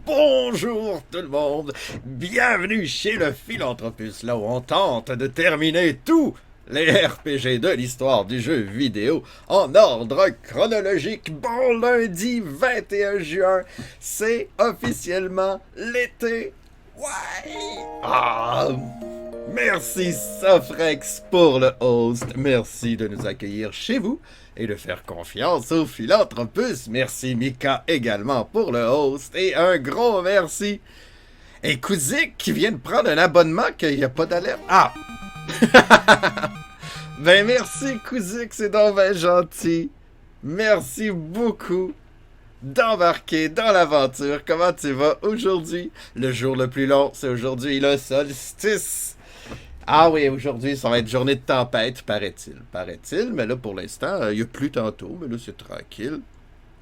Bonjour tout le monde, bienvenue chez le Philanthropus, là où on tente de terminer tous les RPG de l'histoire du jeu vidéo en ordre chronologique. Bon lundi 21 juin, c'est officiellement l'été. Ouais! Ah! Merci Sofrex pour le host, merci de nous accueillir chez vous et de faire confiance au Philanthropus. Merci Mika également pour le host et un gros merci. Et Kuzik qui vient de prendre un abonnement qu'il n'y a pas d'alerte. Ah! Ben merci Kuzik, c'est donc ben gentil. Merci beaucoup d'embarquer dans l'aventure. Comment tu vas aujourd'hui? Le jour le plus long, c'est aujourd'hui le solstice. Ah oui, aujourd'hui, ça va être journée de tempête, paraît-il. Paraît-il, mais là, pour l'instant, il n'y a plus tantôt, mais là, c'est tranquille.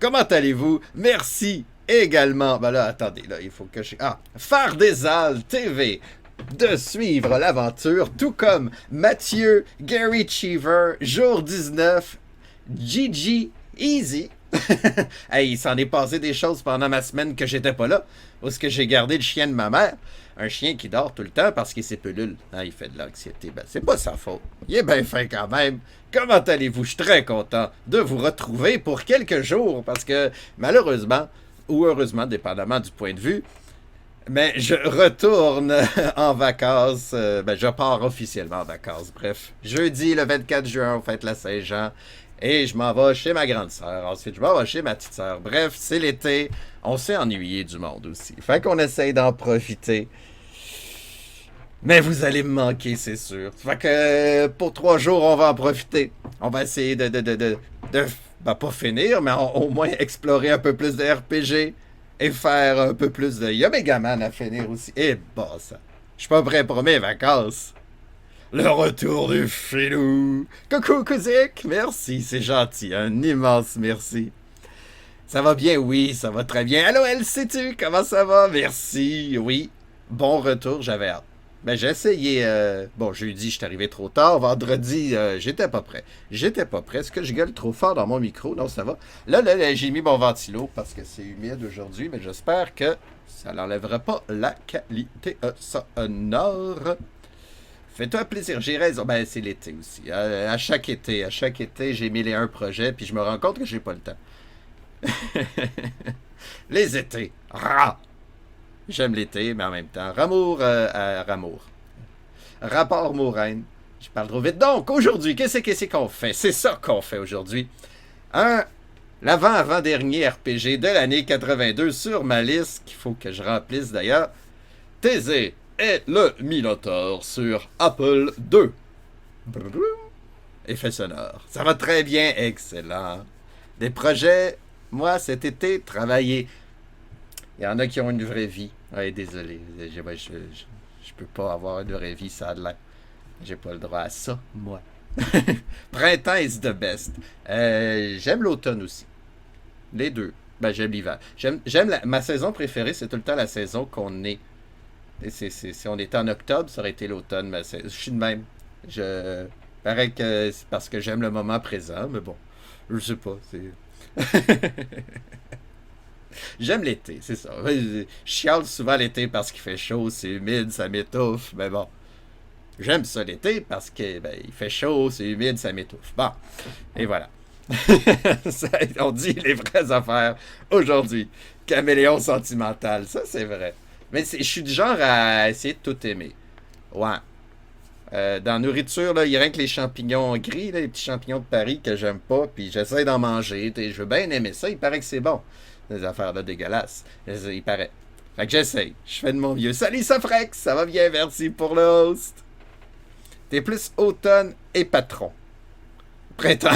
Comment allez-vous? Merci également. Ben là, attendez, là, il faut que je... Ah, Fardesal TV de suivre l'aventure, tout comme Mathieu, Gary Cheever, Jour 19, Gigi, Easy. Hey, il s'en est passé des choses pendant ma semaine que j'étais pas là, parce que j'ai gardé le chien de ma mère. Un chien qui dort tout le temps parce qu'il s'épulule. Ah, il fait de l'anxiété. Ben, c'est pas sa faute. Il est bien fin quand même. Comment allez-vous? Je suis très content de vous retrouver pour quelques jours parce que, malheureusement, ou heureusement, dépendamment du point de vue, mais je retourne en vacances. Je pars officiellement en vacances. Bref, jeudi, le 24 juin, on fête la Saint-Jean. Et je m'en vais chez ma grande sœur. Ensuite, je m'en vais chez ma petite sœur. Bref, c'est l'été. On s'est ennuyé du monde aussi. Fait qu'on essaye d'en profiter. Mais vous allez me manquer, c'est sûr. Fait que pour 3 jours, on va en profiter. On va essayer ben, pas finir, mais au moins explorer un peu plus de RPG et faire un peu plus de Yomegaman à finir aussi. Et bon, ça. Je suis pas prêt pour mes vacances. Le retour du filou. Coucou, Kuzik. Merci, c'est gentil. Un immense merci. Ça va bien? Oui, ça va très bien. Allô, LC2, comment ça va? Merci. Oui, bon retour, j'avais hâte. Ben, j'ai essayé. Bon, jeudi, je suis arrivé trop tard. Vendredi, j'étais pas prêt. J'étais pas prêt. Est-ce que je gueule trop fort dans mon micro? Non, ça va. Là, j'ai mis mon ventilo parce que c'est humide aujourd'hui, mais j'espère que ça n'enlèvera pas la qualité sonore. Fais-toi plaisir, j'ai raison. Ben, c'est l'été aussi. À chaque été, j'ai 1001 projets, puis je me rends compte que j'ai pas le temps. Les étés. Rah! J'aime l'été, mais en même temps, Ramour à Ramour. Rapport Mouraine. Je parle trop vite. Donc, aujourd'hui, qu'est-ce qu'on fait? C'est ça qu'on fait aujourd'hui. L'avant-avant-dernier RPG de l'année 82 sur ma liste, qu'il faut que je remplisse d'ailleurs. Thésée et le Minotaure sur Apple II. Effet sonore. Ça va très bien, excellent. Des projets, moi, cet été, travailler. Il y en a qui ont une vraie vie. Ouais, désolé. Je peux pas avoir une vraie vie, ça a de l'air. J'ai pas le droit à ça, moi. Printemps is the best. J'aime l'automne aussi. Les deux. Ben, j'aime l'hiver. Ma saison préférée, c'est tout le temps la saison qu'on est. Si on était en octobre, ça aurait été l'automne. Mais je suis de même. Pareil que c'est parce que j'aime le moment présent, mais bon. Je sais pas. J'aime l'été, c'est ça. Je chiale souvent l'été parce qu'il fait chaud, c'est humide, ça m'étouffe. Mais bon, j'aime ça l'été parce que il fait chaud, c'est humide, ça m'étouffe. Bon, et voilà. On dit les vraies affaires aujourd'hui. Caméléon sentimental, ça c'est vrai. Mais je suis du genre à essayer de tout aimer. Ouais. Dans la nourriture, là, il y a rien que les champignons gris, là, les petits champignons de Paris que j'aime pas, puis j'essaie d'en manger. Je veux bien aimer ça, il paraît que c'est bon. Des affaires là dégueulasses. Il paraît. Fait que j'essaye. Je fais de mon mieux. Salut Sofrex, ça va bien, merci pour le host. T'es plus automne et patron. Printemps,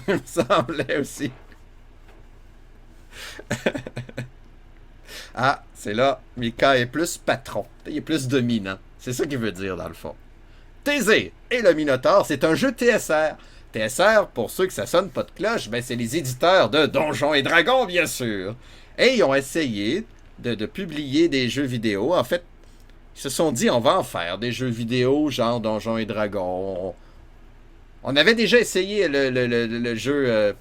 il me semblait aussi. Ah, c'est là. Mika est plus patron. Il est plus dominant. C'est ça qu'il veut dire dans le fond. Thésée et le Minotaure, c'est un jeu TSR. TSR, pour ceux que ça sonne pas de cloche, ben c'est les éditeurs de Donjons et Dragons, bien sûr. Et ils ont essayé de publier des jeux vidéo. En fait, ils se sont dit, on va en faire des jeux vidéo genre Donjons et Dragons. On avait déjà essayé le jeu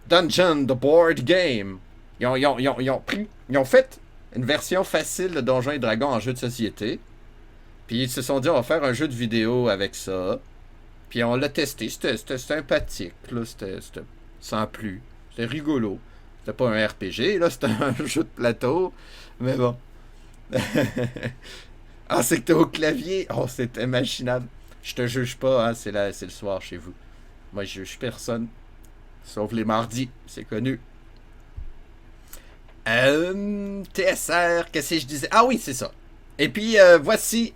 Dungeon, the Board Game. Ils ont pris Ils ont fait une version facile de Donjons et Dragons en jeu de société. Puis ils se sont dit, on va faire un jeu de vidéo avec ça. Puis on l'a testé. C'était sympathique. Là, c'était sans plus. C'était rigolo. C'était pas un RPG, là, c'était un jeu de plateau. Mais bon. Ah, c'est que t'es au clavier. Oh, c'était machinal. Je te juge pas, hein, c'est le soir chez vous. Moi, je juge personne. Sauf les mardis, c'est connu. TSR, qu'est-ce que je disais? Ah oui, c'est ça. Et puis, voici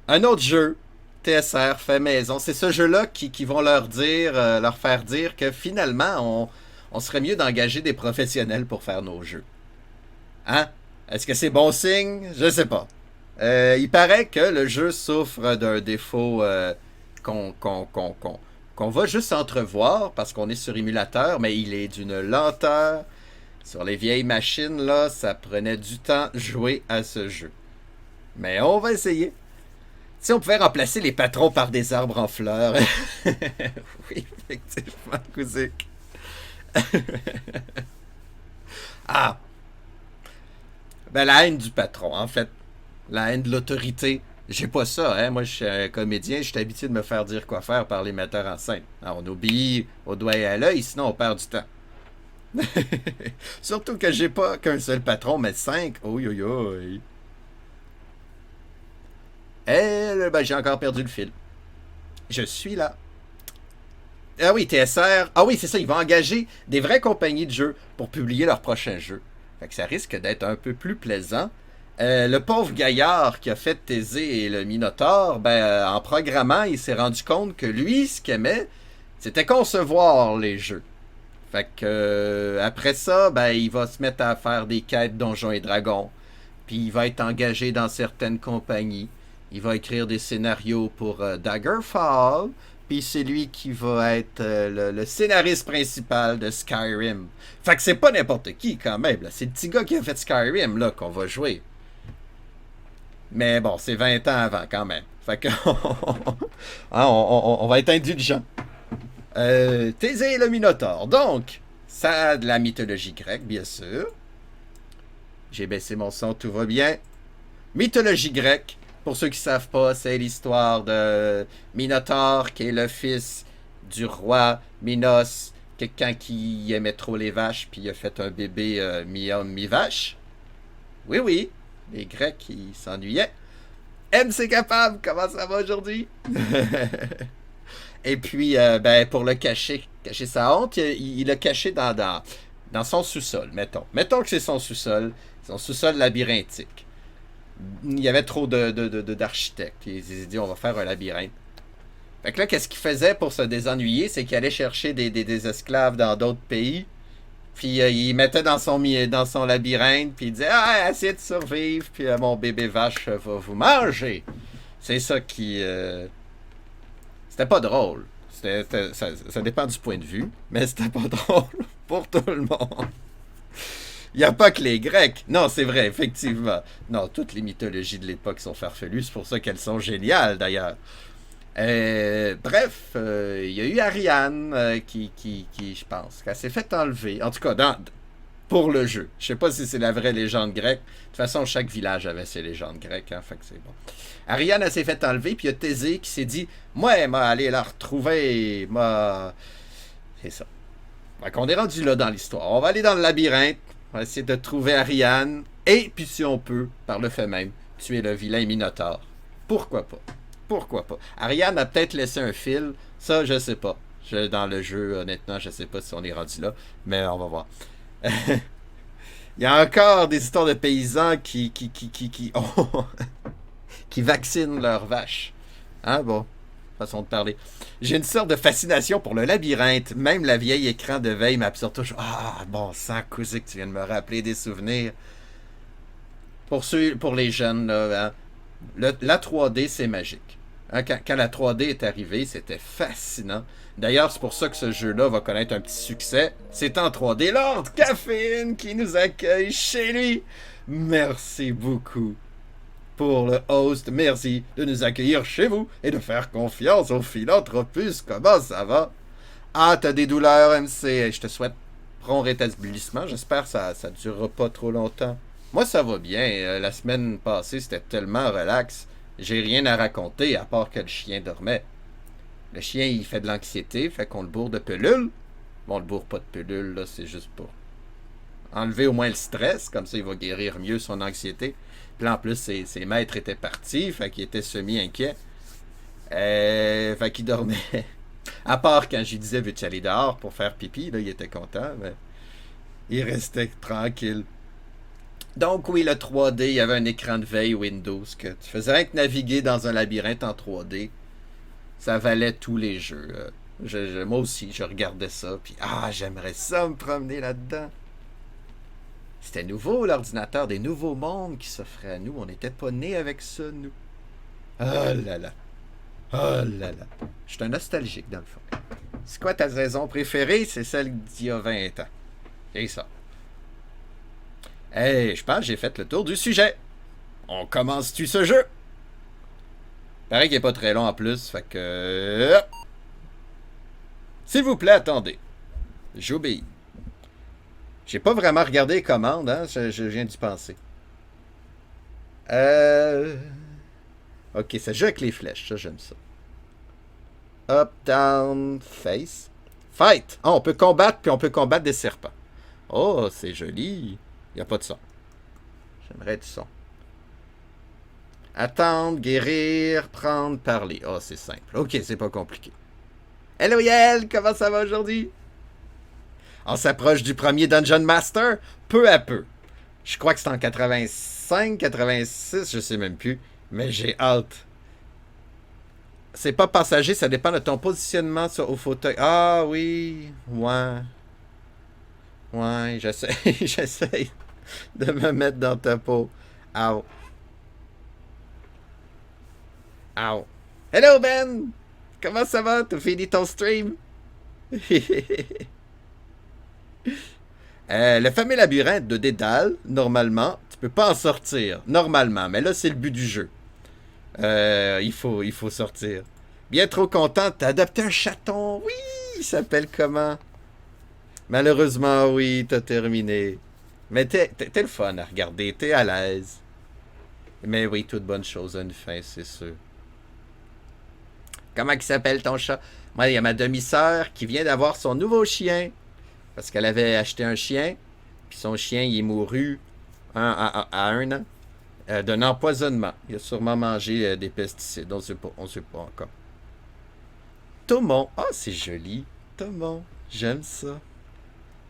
un autre jeu. TSR fait maison. C'est ce jeu-là qui vont leur faire dire que finalement, on serait mieux d'engager des professionnels pour faire nos jeux. Hein? Est-ce que c'est bon signe? Je sais pas. Il paraît que le jeu souffre d'un défaut qu'on qu'on qu'on qu'on qu'on va juste entrevoir parce qu'on est sur émulateur, mais il est d'une lenteur. Sur les vieilles machines, là, ça prenait du temps jouer à ce jeu. Mais on va essayer. Si on pouvait remplacer les patrons par des arbres en fleurs. Oui, effectivement, Kouzik. Ah, ben la haine du patron, en fait. La haine de l'autorité. J'ai pas ça, hein. Moi, je suis un comédien, je suis habitué de me faire dire quoi faire par les metteurs en scène. Alors, on obéit au doigt et à l'œil, sinon on perd du temps. Surtout que j'ai pas qu'un seul patron, mais cinq. Oui, oui, oui. Et ben, j'ai encore perdu le fil. Je suis là. Ah oui, TSR. Ah oui, c'est ça, ils vont engager des vraies compagnies de jeux pour publier leur prochain jeu. Fait que ça risque d'être un peu plus plaisant. Le pauvre gaillard qui a fait Thésée et le Minotaure, ben, en programmant, il s'est rendu compte que lui, ce qu'il aimait, c'était concevoir les jeux. Fait que après ça, ben, il va se mettre à faire des quêtes Donjons et Dragons. Puis il va être engagé dans certaines compagnies. Il va écrire des scénarios pour Daggerfall. Puis c'est lui qui va être le scénariste principal de Skyrim. Fait que c'est pas n'importe qui quand même. Là. C'est le petit gars qui a fait Skyrim là qu'on va jouer. Mais bon, c'est 20 ans avant quand même. Fait que on va être indulgent. Thésée et le Minotaure. Donc, ça a de la mythologie grecque, bien sûr. J'ai baissé mon son, tout va bien. Mythologie grecque, pour ceux qui ne savent pas, c'est l'histoire de Minotaure, qui est le fils du roi Minos, quelqu'un qui aimait trop les vaches, puis il a fait un bébé mi-homme, mi-vache. Oui, oui, les Grecs, ils s'ennuyaient. M, c'est capable, comment ça va aujourd'hui? Et puis, ben, pour le cacher sa honte, il l'a caché dans son sous-sol, mettons. Mettons que c'est son sous-sol labyrinthique. Il y avait trop d'architectes. Ils se dit, on va faire un labyrinthe. Fait que là, qu'est-ce qu'il faisait pour se désennuyer? C'est qu'il allait chercher des esclaves dans d'autres pays. Puis il mettait dans son labyrinthe. Puis il disait, ah, essayez de survivre. Puis mon bébé vache va vous manger. C'est ça qui... C'était pas drôle. Ça dépend du point de vue. Mais c'était pas drôle pour tout le monde. Il n'y a pas que les Grecs. Non, c'est vrai, effectivement. Non, toutes les mythologies de l'époque sont farfelues. C'est pour ça qu'elles sont géniales, d'ailleurs. Bref, il y a eu Ariane qui je pense, qu'elle s'est fait enlever. En tout cas, pour le jeu. Je sais pas si c'est la vraie légende grecque. De toute façon, chaque village avait ses légendes grecques. Hein, fait que c'est bon. Ariane, elle s'est fait enlever. Puis il y a Thésée qui s'est dit, moi, m'a aller la retrouver. C'est ça. Donc, on est rendu là dans l'histoire. On va aller dans le labyrinthe. On va essayer de trouver Ariane. Et puis, si on peut, par le fait même, tuer le vilain Minotaure. Pourquoi pas? Pourquoi pas? Ariane a peut-être laissé un fil. Ça, je sais pas. Dans le jeu, honnêtement, je sais pas si on est rendu là. Mais on va voir. Il y a encore des histoires de paysans qui vaccinent leurs vaches. Hein, bon. Façon de parler. J'ai une sorte de fascination pour le labyrinthe. Même la vieille écran de veille m'absorbe toujours. Ah, bon sang, Kouzik, tu viens de me rappeler des souvenirs. Pour les jeunes, là, hein, la 3D, c'est magique. Hein, quand la 3D est arrivée, c'était fascinant. D'ailleurs, c'est pour ça que ce jeu-là va connaître un petit succès. C'est en 3D. Lord Caffeine qui nous accueille chez lui. Merci beaucoup pour le host. Merci de nous accueillir chez vous et de faire confiance au Philanthropus. Comment ça va? Ah, t'as des douleurs, MC. Je te souhaite prompt rétablissement. J'espère que ça durera pas trop longtemps. Moi, ça va bien. La semaine passée, c'était tellement relax. J'ai rien à raconter à part que le chien dormait. Le chien, il fait de l'anxiété, fait qu'on le bourre de pilules. Bon, on le bourre pas de pilules, là, c'est juste pour enlever au moins le stress, comme ça il va guérir mieux son anxiété. Puis là, en plus, ses maîtres étaient partis, fait qu'il était semi-inquiet. Fait qu'il dormait. À part quand je lui disais, veux-tu aller dehors pour faire pipi, là, il était content, mais il restait tranquille. Donc oui, le 3D, il y avait un écran de veille Windows que tu faisais rien que naviguer dans un labyrinthe en 3D. Ça valait tous les jeux. Moi aussi, je regardais ça, puis j'aimerais ça me promener là-dedans. C'était nouveau, l'ordinateur, des nouveaux mondes qui s'offraient à nous. On n'était pas nés avec ça, nous. Oh là là. Oh là là. Je suis un nostalgique, dans le fond. C'est quoi ta saison préférée? C'est celle d'il y a 20 ans. Et ça. Hey, je pense que j'ai fait le tour du sujet. On commence-tu ce jeu? Pareil qu'il n'est pas très long en plus, fait que... S'il vous plaît, attendez. J'obéis. J'ai pas vraiment regardé les commandes, hein? Je viens d'y penser. Ok, ça joue avec les flèches, ça j'aime ça. Up, down, face. Fight! Oh, on peut combattre, puis on peut combattre des serpents. Oh, c'est joli. Il n'y a pas de son. J'aimerais du son. Attendre, guérir, prendre, parler. Oh, c'est simple. Ok, c'est pas compliqué. Hello Yael, comment ça va aujourd'hui? On s'approche du premier Dungeon Master, peu à peu. Je crois que c'est en 85, 86, je sais même plus. Mais j'ai hâte. C'est pas passager, ça dépend de ton positionnement au fauteuil. Ah oui, ouais. Ouais, j'essaie, j'essaie de me mettre dans ta peau. Ow. Ow. Hello Ben! Comment ça va? T'as fini ton stream? Le fameux labyrinthe de Dédale, normalement, tu peux pas en sortir. Normalement, mais là, c'est le but du jeu. Il faut sortir. Bien trop content, t'as adopté un chaton. Oui, il s'appelle comment? Malheureusement, oui, t'as terminé. Mais t'es le fun à regarder, t'es à l'aise. Mais oui, toute bonne chose a une fin, c'est sûr. Comment il s'appelle ton chat? Moi, il y a ma demi-sœur qui vient d'avoir son nouveau chien. Parce qu'elle avait acheté un chien. Puis son chien, il est mouru à 1 an. D'un empoisonnement. Il a sûrement mangé des pesticides. On ne sait pas encore. Tomon. Ah, c'est joli. Tomon. J'aime ça.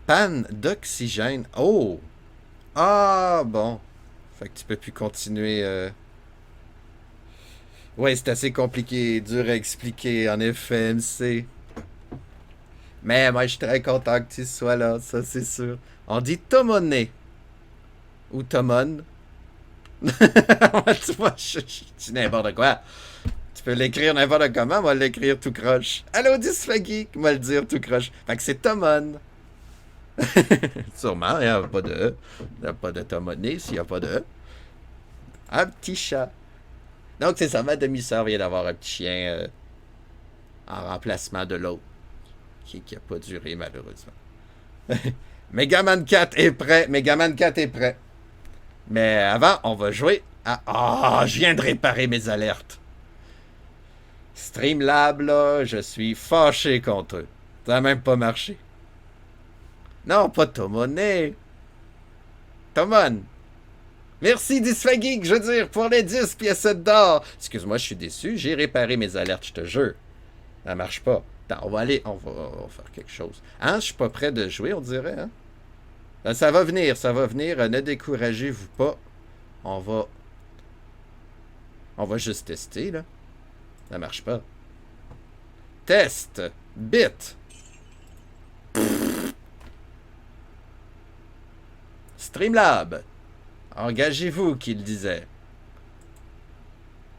Panne d'oxygène. Oh! Ah, bon. Fait que tu peux plus continuer. Ouais, c'est assez compliqué, dur à expliquer, en effet, MC. Mais moi, je suis très content que tu sois là, ça c'est sûr. On dit Tomoné. Ou Tomon. Tu vois, je dis n'importe quoi. Tu peux l'écrire n'importe comment, moi l'écrire tout croche. Allô, Dysphagique, moi le dire tout croche. Fait que c'est Tomon. Sûrement, il n'y a pas de... Il n'y a pas de Tomoné s'il n'y a pas de... Un petit chat. Donc c'est ça, ma demi-sœur vient d'avoir un petit chien en remplacement de l'autre. Qui n'a pas duré malheureusement. Megaman 4 est prêt. Megaman 4 est prêt. Mais avant, on va jouer à... Ah, je viens de réparer mes alertes. Streamlab, là, je suis fâché contre eux. Ça n'a même pas marché. Non, pas Tomoné. Tomon. Merci Dysphagique, je veux dire, pour les 10 pièces d'or. Excuse-moi, je suis déçu, j'ai réparé mes alertes, je te jure. Ça marche pas. Attends, on va faire quelque chose. Hein, je suis pas prêt de jouer, on dirait, hein? Ça va venir, ça va venir. Ne découragez-vous pas. On va juste tester, là. Ça marche pas. Test. Bit. Streamlab. Engagez-vous, qu'il disait.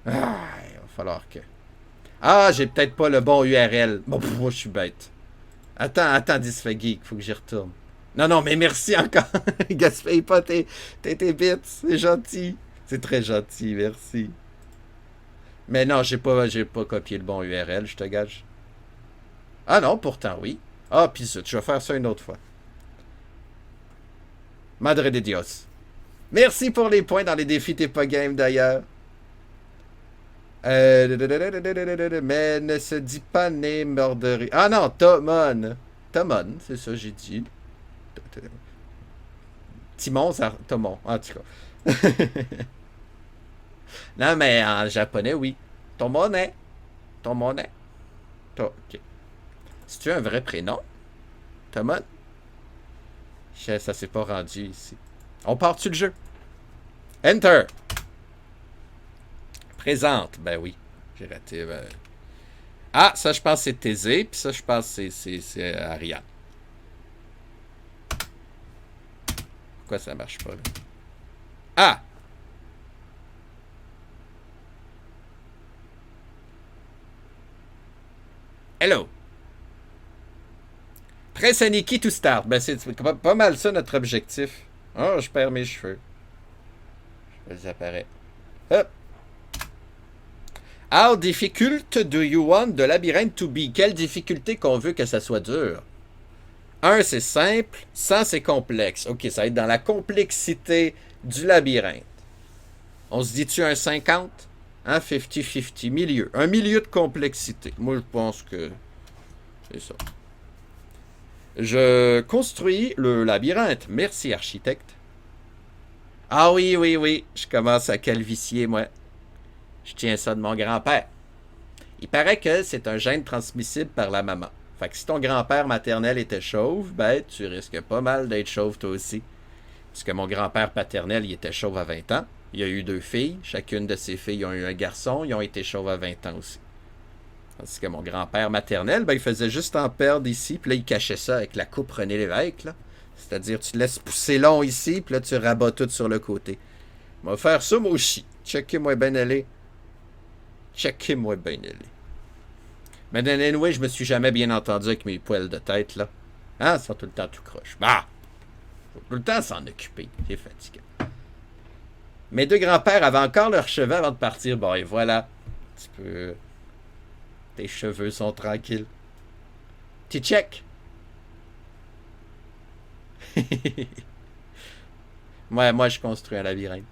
Il va falloir que... Ah, j'ai peut-être pas le bon URL. Bon, moi, je suis bête. Attends, Dysphagique, faut que j'y retourne. Non, mais merci encore. Gaspille pas tes bits, c'est gentil. C'est très gentil, merci. Mais non, j'ai pas copié le bon URL, je te gage. Ah non, pourtant oui. Ah, pis ça, je vais faire ça une autre fois. Madre de Dios. Merci pour les points dans les défis T'es pas game d'ailleurs. Mais ne se dit pas né morderie. Ah non, Tomon. Tomon, c'est ça j'ai dit. Timon, ça... Tomon, en tout cas. Non, mais en japonais, oui. Tomone. Tomone. Ok. C'est-tu un vrai prénom? Tomon? Ça s'est pas rendu ici. On part-tu le jeu? Enter! Présente. Ben oui. J'ai raté. Ah, ça, je pense que c'est Thésée. Puis ça, je pense que c'est Ariane. Pourquoi ça marche pas, là? Ah! Hello! Press Aniki to start. Ben, c'est pas mal ça, notre objectif. Oh, je perds mes cheveux. Ça apparaît. Hop! How difficult do you want the labyrinth to be? Quelle difficulté qu'on veut que ça soit dur? 1, c'est simple. 100, c'est complexe. Ok, ça va être dans la complexité du labyrinthe. On se dit-tu un 50? Hein, 50-50, milieu. Un milieu de complexité. Moi, je pense que c'est ça. Je construis le labyrinthe. Merci, architecte. Ah oui, oui, oui. Je commence à calvicier, moi. Je tiens ça de mon grand-père. Il paraît que c'est un gène transmissible par la maman. Fait que si ton grand-père maternel était chauve, ben, tu risques pas mal d'être chauve toi aussi. Parce que mon grand-père paternel, il était chauve à 20 ans. Il a eu 2 filles. Chacune de ses filles ont eu un garçon. Ils ont été chauves à 20 ans aussi. Parce que mon grand-père maternel, ben, il faisait juste en perdre ici. Puis là, il cachait ça avec la coupe René Lévesque, là. C'est-à-dire, tu laisses pousser long ici, puis là, tu rabats tout sur le côté. On va faire ça, moi aussi. Checkez-moi bien aller. Checkez-moi bien aller. Mais anyway, je me suis jamais bien entendu avec mes poils de tête, là. Hein, ils sont tout le temps tout croche. Bah! Faut tout le temps s'en occuper. C'est fatigant. Mes 2 grands-pères avaient encore leurs cheveux avant de partir. Bon, et voilà. Tu peux... Tes cheveux sont tranquilles. Tu check. Moi, je construis un labyrinthe.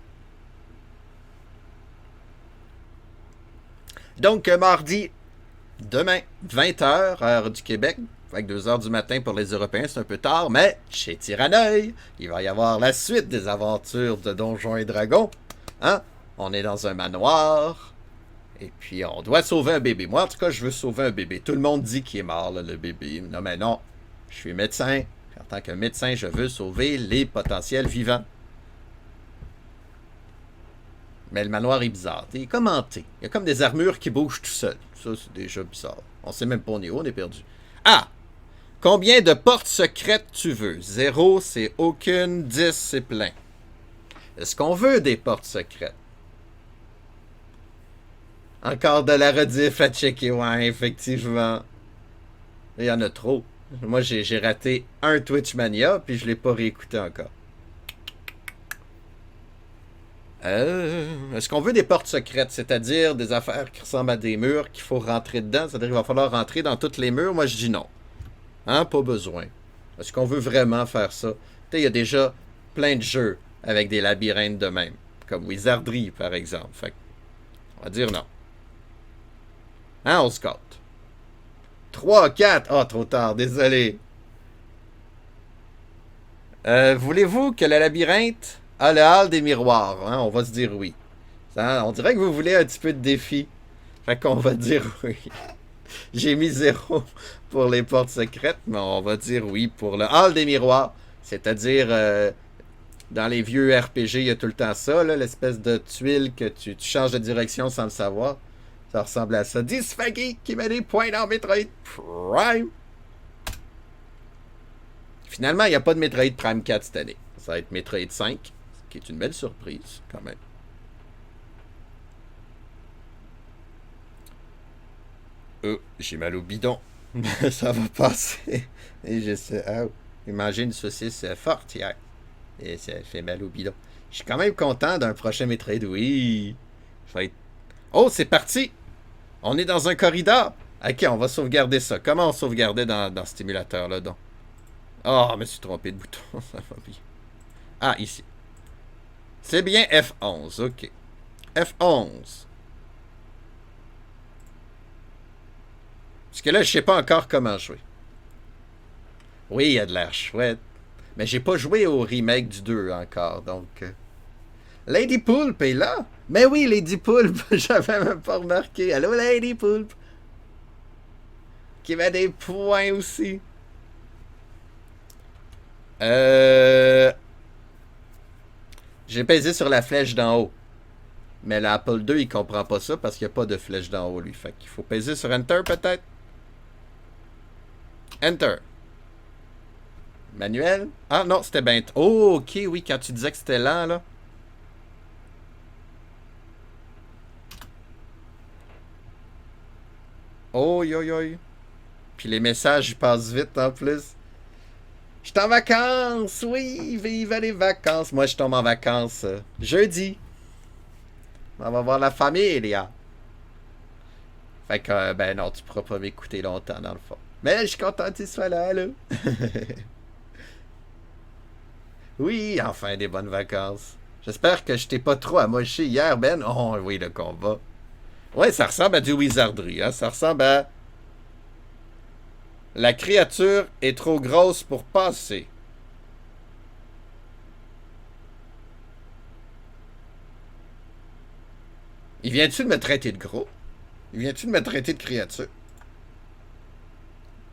Donc, mardi, demain, 20h, heure du Québec. Fait que 2h du matin pour les Européens, c'est un peu tard, mais chez Tyranneuil, il va y avoir la suite des aventures de Donjons et Dragons. Hein? On est dans un manoir, et puis on doit sauver un bébé. Moi, en tout cas, je veux sauver un bébé. Tout le monde dit qu'il est mort, là, le bébé. Non, mais non, je suis médecin. En tant que médecin, je veux sauver les potentiels vivants. Mais le manoir est bizarre. Il est commenté. Il y a comme des armures qui bougent tout seul. Ça, c'est déjà bizarre. On sait même pas où on est où, on est perdu. Ah! Combien de portes secrètes tu veux? 0, c'est aucune. 10, c'est plein. Est-ce qu'on veut des portes secrètes? Encore de la rediff à checker. Ouais, effectivement. Il y en a trop. Moi, j'ai raté un Twitch Mania, puis je l'ai pas réécouté encore. Est-ce qu'on veut des portes secrètes, c'est-à-dire des affaires qui ressemblent à des murs qu'il faut rentrer dedans? C'est-à-dire qu'il va falloir rentrer dans tous les murs? Moi, je dis non. Hein? Pas besoin. Est-ce qu'on veut vraiment faire ça? Tu sais, il y a déjà plein de jeux avec des labyrinthes de même. Comme Wizardry, par exemple. Fait on va dire non. Hein, on se cote. 3, 4. Ah, trop tard, désolé. Voulez-vous que le labyrinthe a le hall des miroirs? Hein? On va se dire oui. Hein? On dirait que vous voulez un petit peu de défi. Fait qu'on va dire oui. J'ai mis 0 pour les portes secrètes, mais on va dire oui pour le hall des miroirs. C'est-à-dire, dans les vieux RPG, il y a tout le temps ça, là, l'espèce de tuile que tu changes de direction sans le savoir. Ça ressemble à ça. Disfaggy qui met des points dans Metroid Prime. Finalement, il n'y a pas de Metroid Prime 4 cette année. Ça va être Metroid 5, qui est une belle surprise, quand même. J'ai mal au bidon. Ça va passer. Et je sais. Oh, j'ai mangé une saucisse forte hier. Et ça fait mal au bidon. Je suis quand même content d'un prochain Metroid. Oui. Ça va être... Oh, c'est parti! On est dans un corridor. Ok, on va sauvegarder ça. Comment on sauvegardait dans ce émulateur-là, donc? Oh, je me suis trompé de bouton. Ça va bien. Ah, ici. C'est bien F11, ok. F11. Parce que là, je sais pas encore comment jouer. Oui, il y a de l'air chouette. Mais j'ai pas joué au remake du 2 encore, donc... Lady Poulpe est là? Mais oui, Lady Poulpe, j'avais même pas remarqué. Allô, Lady Poulpe? Qui met des points aussi. J'ai pesé sur la flèche d'en haut. Mais l'Apple 2, il comprend pas ça parce qu'il n'y a pas de flèche d'en haut, lui. Fait qu'il faut peser sur Enter, peut-être? Enter. Manuel? Ah non, c'était bien... Oh, ok, oui, quand tu disais que c'était lent, là. Oh, yo, yo. Puis les messages, ils passent vite, en plus. Je suis en vacances, oui, vive les vacances. Moi, je tombe en vacances jeudi. On va voir la famille, là. Fait que, ben non, tu pourras pas m'écouter longtemps, dans le fond. Mais je suis content que tu sois là, là. Oui, enfin, des bonnes vacances. J'espère que je t'ai pas trop amoché hier, Ben. Oh, oui, le combat. Ouais, ça ressemble à du wizardry, hein. Ça ressemble à... La créature est trop grosse pour passer. Il vient-tu de me traiter de gros? Il vient-tu de me traiter de créature?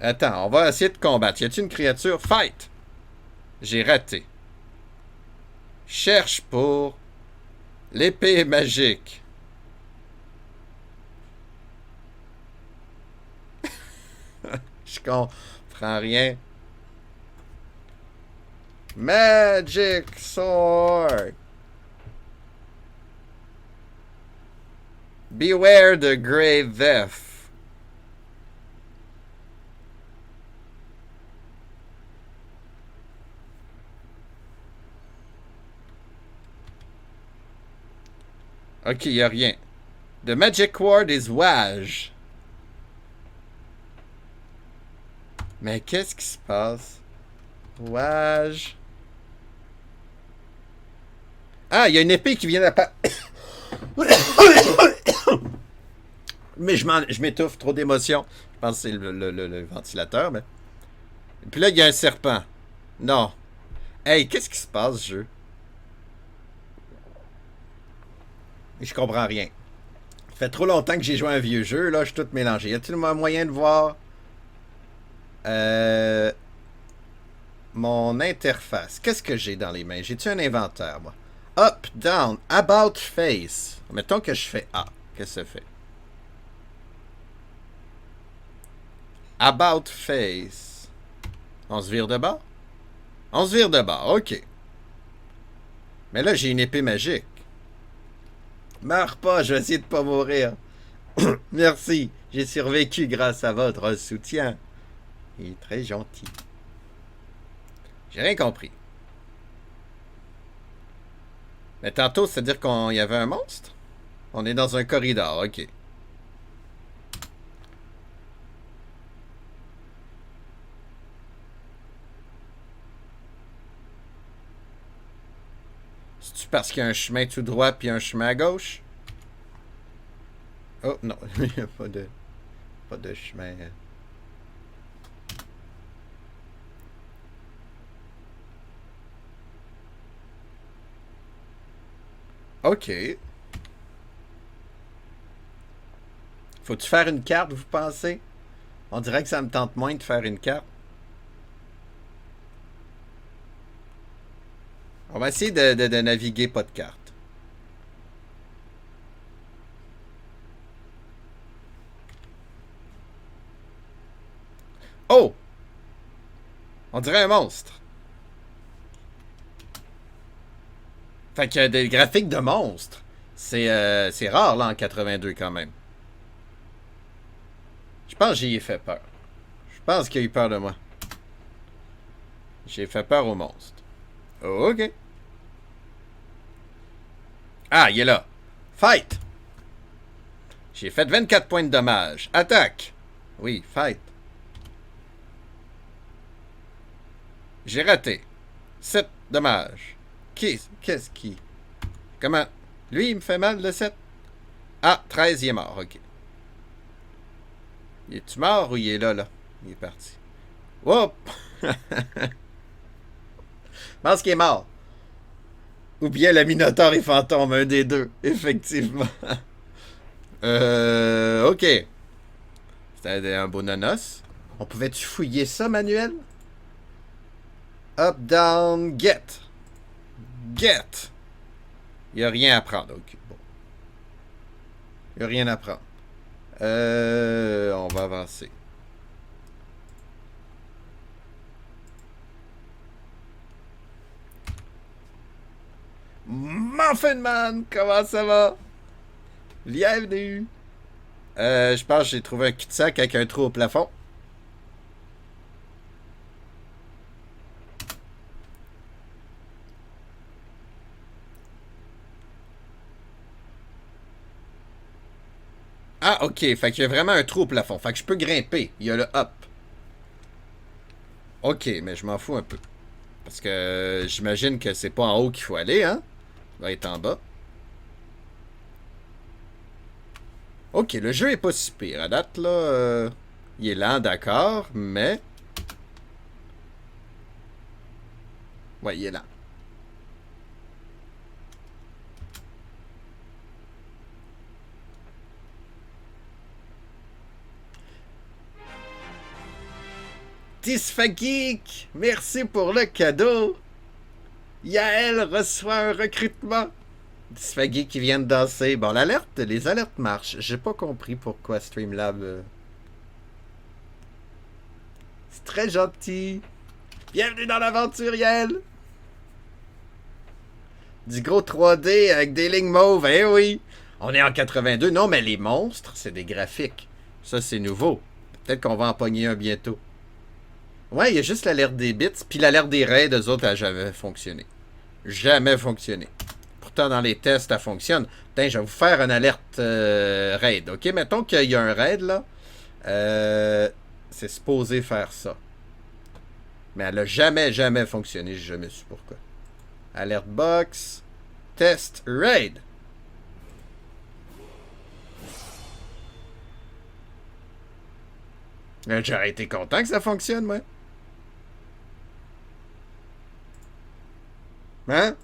Attends, on va essayer de combattre. Y a-t-il une créature? Fight! J'ai raté. Cherche pour l'épée magique. Je comprends rien. Magic Sword. Beware the Grey Theft. Ok, y a rien. The Magic Word is Wage. Mais qu'est-ce qui se passe? Wage. Ah, il y a une épée qui vient d'apparaître. Mais je m'étouffe, trop d'émotions. Je pense que c'est le ventilateur, mais... Puis là, il y a un serpent. Non. Hey, qu'est-ce qui se passe, ce jeu? Je comprends rien. Ça fait trop longtemps que j'ai joué à un vieux jeu, là, je suis tout mélangé. Y a-t-il un moyen de voir... Mon interface. Qu'est-ce que j'ai dans les mains? J'ai-tu un inventaire, moi? Up, down, about face. Mettons que je fais A. Qu'est-ce que ça fait? About face. On se vire de bas? On se vire de bas, ok. Mais là, j'ai une épée magique. Meurs pas, je vais essayer de pas mourir. Merci, j'ai survécu grâce à votre soutien. Il est très gentil. J'ai rien compris. Mais tantôt, c'est-à-dire qu'il y avait un monstre? On est dans un corridor, ok. C'est-tu parce qu'il y a un chemin tout droit puis un chemin à gauche? Oh non, il n'y a pas de chemin. Ok. Faut-tu faire une carte, vous pensez? On dirait que ça me tente moins de faire une carte. On va essayer de naviguer pas de carte. Oh! On dirait un monstre. Fait que des graphiques de monstres, c'est rare là en 82 quand même. Je pense que j'y ai fait peur. Je pense qu'il a eu peur de moi. J'ai fait peur au monstre. Ok. Ah, il est là. Fight! J'ai fait 24 points de dommage. Attaque! Oui, fight. J'ai raté. 7 dommages. Qu'est-ce qui... Comment? Lui, il me fait mal, le 7? Ah, 13, il est mort, ok. Il est-tu mort ou il est là? Il est parti. Hop! Je pense qu'il est mort. Ou bien le Minotaure et Fantôme, un des deux, effectivement. Ok. C'était un beau nonos. On pouvait-tu fouiller ça, Manuel? Up, down, get. Get. Il n'y a rien à prendre, ok. Bon. Il n'y a rien à prendre. On va avancer. Muffin Man, comment ça va? Bienvenue. Je pense que j'ai trouvé un cul-de-sac avec un trou au plafond. Ah, ok. Fait qu'il y a vraiment un trou au plafond. Fait que je peux grimper. Il y a le up. Ok, mais je m'en fous un peu. Parce que j'imagine que c'est pas en haut qu'il faut aller, hein? Il va être en bas. Ok, le jeu est pas si pire. À date, là, il est lent, d'accord, mais... Ouais, il est lent. Tisfageek, merci pour le cadeau. Yael reçoit un recrutement. Tisfageek qui vient de danser. Bon, les alertes marchent. J'ai pas compris pourquoi Streamlab... C'est très gentil. Bienvenue dans l'aventure, Yael. Du gros 3D avec des lignes mauves, eh oui. On est en 82. Non, mais les monstres, c'est des graphiques. Ça, c'est nouveau. Peut-être qu'on va en pogner un bientôt. Ouais, il y a juste l'alerte des bits, puis l'alerte des raids, eux autres, elle n'a jamais fonctionné. Jamais fonctionné. Pourtant, dans les tests, ça fonctionne. Putain, je vais vous faire une alerte raid. Ok, mettons qu'il y a un raid, là. C'est supposé faire ça. Mais elle n'a jamais fonctionné. Je me suis pourquoi. Alert box. Test raid. J'aurais été content que ça fonctionne, moi. Hein?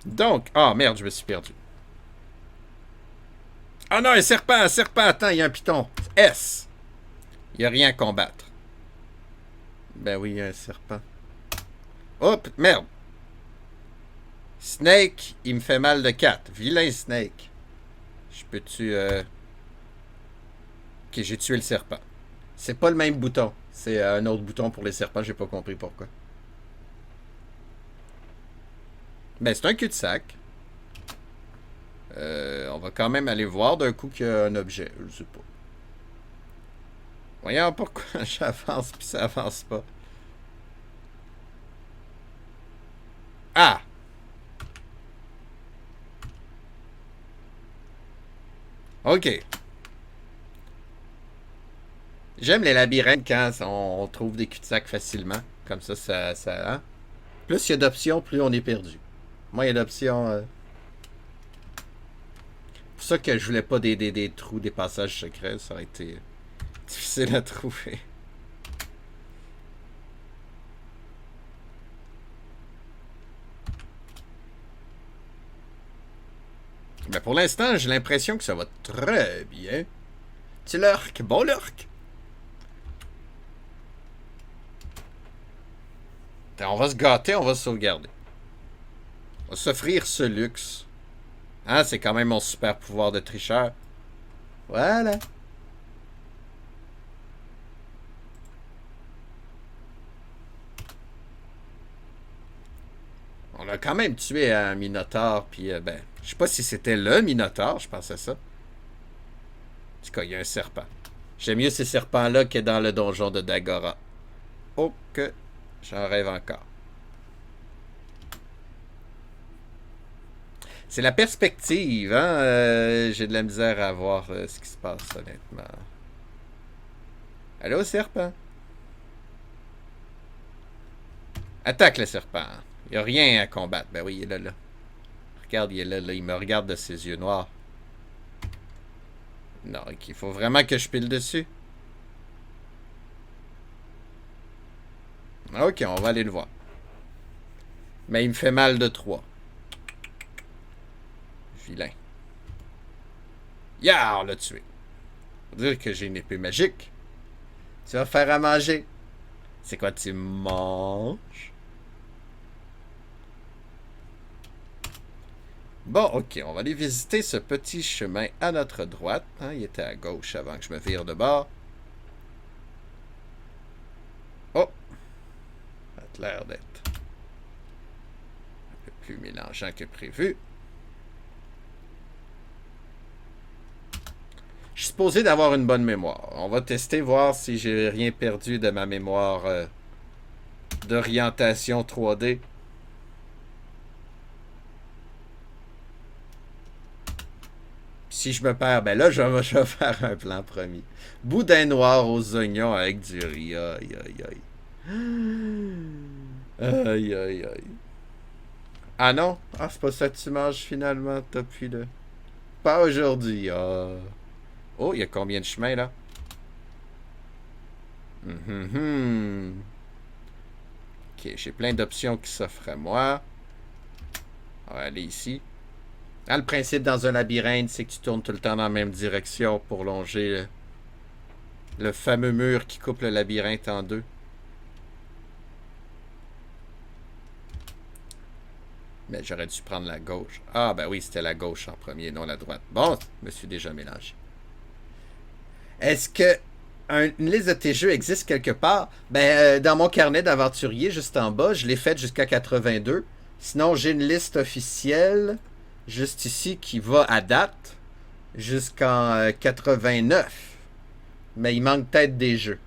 Donc, ah merde, je me suis perdu. Ah non, un serpent, attends, il y a un piton. S. Il n'y a rien à combattre. Ben oui, il y a un serpent. Hop, merde. Snake, il me fait mal de 4. Vilain Snake. Je peux-tu... Ok, j'ai tué le serpent. C'est pas le même bouton. C'est un autre bouton pour les serpents, j'ai pas compris pourquoi. Ben, c'est un cul-de-sac. On va quand même aller voir d'un coup qu'il y a un objet. Je sais pas. Voyons pourquoi j'avance puis ça avance pas. Ah! Ok. J'aime les labyrinthes quand on trouve des cul-de-sac facilement. Comme ça, hein? Plus il y a d'options, plus on est perdu. Moi, il y a d'options... C'est pour ça que je voulais pas des trous, des passages secrets. Ça aurait été difficile à trouver. Mais pour l'instant, j'ai l'impression que ça va très bien. Petit lurk, bon lurk. On va se gâter, on va se sauvegarder. On va s'offrir ce luxe. Hein, c'est quand même mon super pouvoir de tricheur. Voilà. On a quand même tué un Minotaure, puis ben, je sais pas si c'était le Minotaure, je pense à ça. En tout cas, il y a un serpent. J'aime mieux ces serpents-là que dans le donjon de Dagora. Oh que j'en rêve encore. C'est la perspective, hein? J'ai de la misère à voir ce qui se passe, honnêtement. Allô, serpent? Attaque le serpent. Il n'y a rien à combattre. Ben oui, il est là, là. Regarde, il est là, là. Il me regarde de ses yeux noirs. Non, ok. Il faut vraiment que je pile dessus. Ok, on va aller le voir. Mais il me fait mal de 3. Vilain. Ya, on l'a tué. Faut dire que j'ai une épée magique. Tu vas faire à manger. C'est quoi tu manges? Bon, ok, on va aller visiter ce petit chemin à notre droite. Hein, il était à gauche avant que je me vire de bord. Oh! Ça a l'air d'être un peu plus mélangeant que prévu. Je suis supposé d'avoir une bonne mémoire. On va tester, voir si j'ai rien perdu de ma mémoire d'orientation 3D. Si je me perds, ben là, je vais faire un plan promis. Boudin noir aux oignons avec du riz. Aïe, aïe, aïe. Aïe, aïe, aïe. Ah non? Ah, c'est pas ça que tu manges finalement depuis le... Pas aujourd'hui. Ah. Oh, il y a combien de chemins là? Ok, j'ai plein d'options qui s'offrent à moi. On va aller ici. Ah, le principe dans un labyrinthe, c'est que tu tournes tout le temps dans la même direction pour longer le fameux mur qui coupe le labyrinthe en deux. Mais j'aurais dû prendre la gauche. Ah, ben oui, c'était la gauche en premier, non la droite. Bon, je me suis déjà mélangé. Est-ce que une liste de tes jeux existe quelque part? Ben, dans mon carnet d'aventurier, juste en bas, je l'ai faite jusqu'à 82. Sinon, j'ai une liste officielle, juste ici, qui va à date, jusqu'en 89. Mais il manque peut-être des jeux.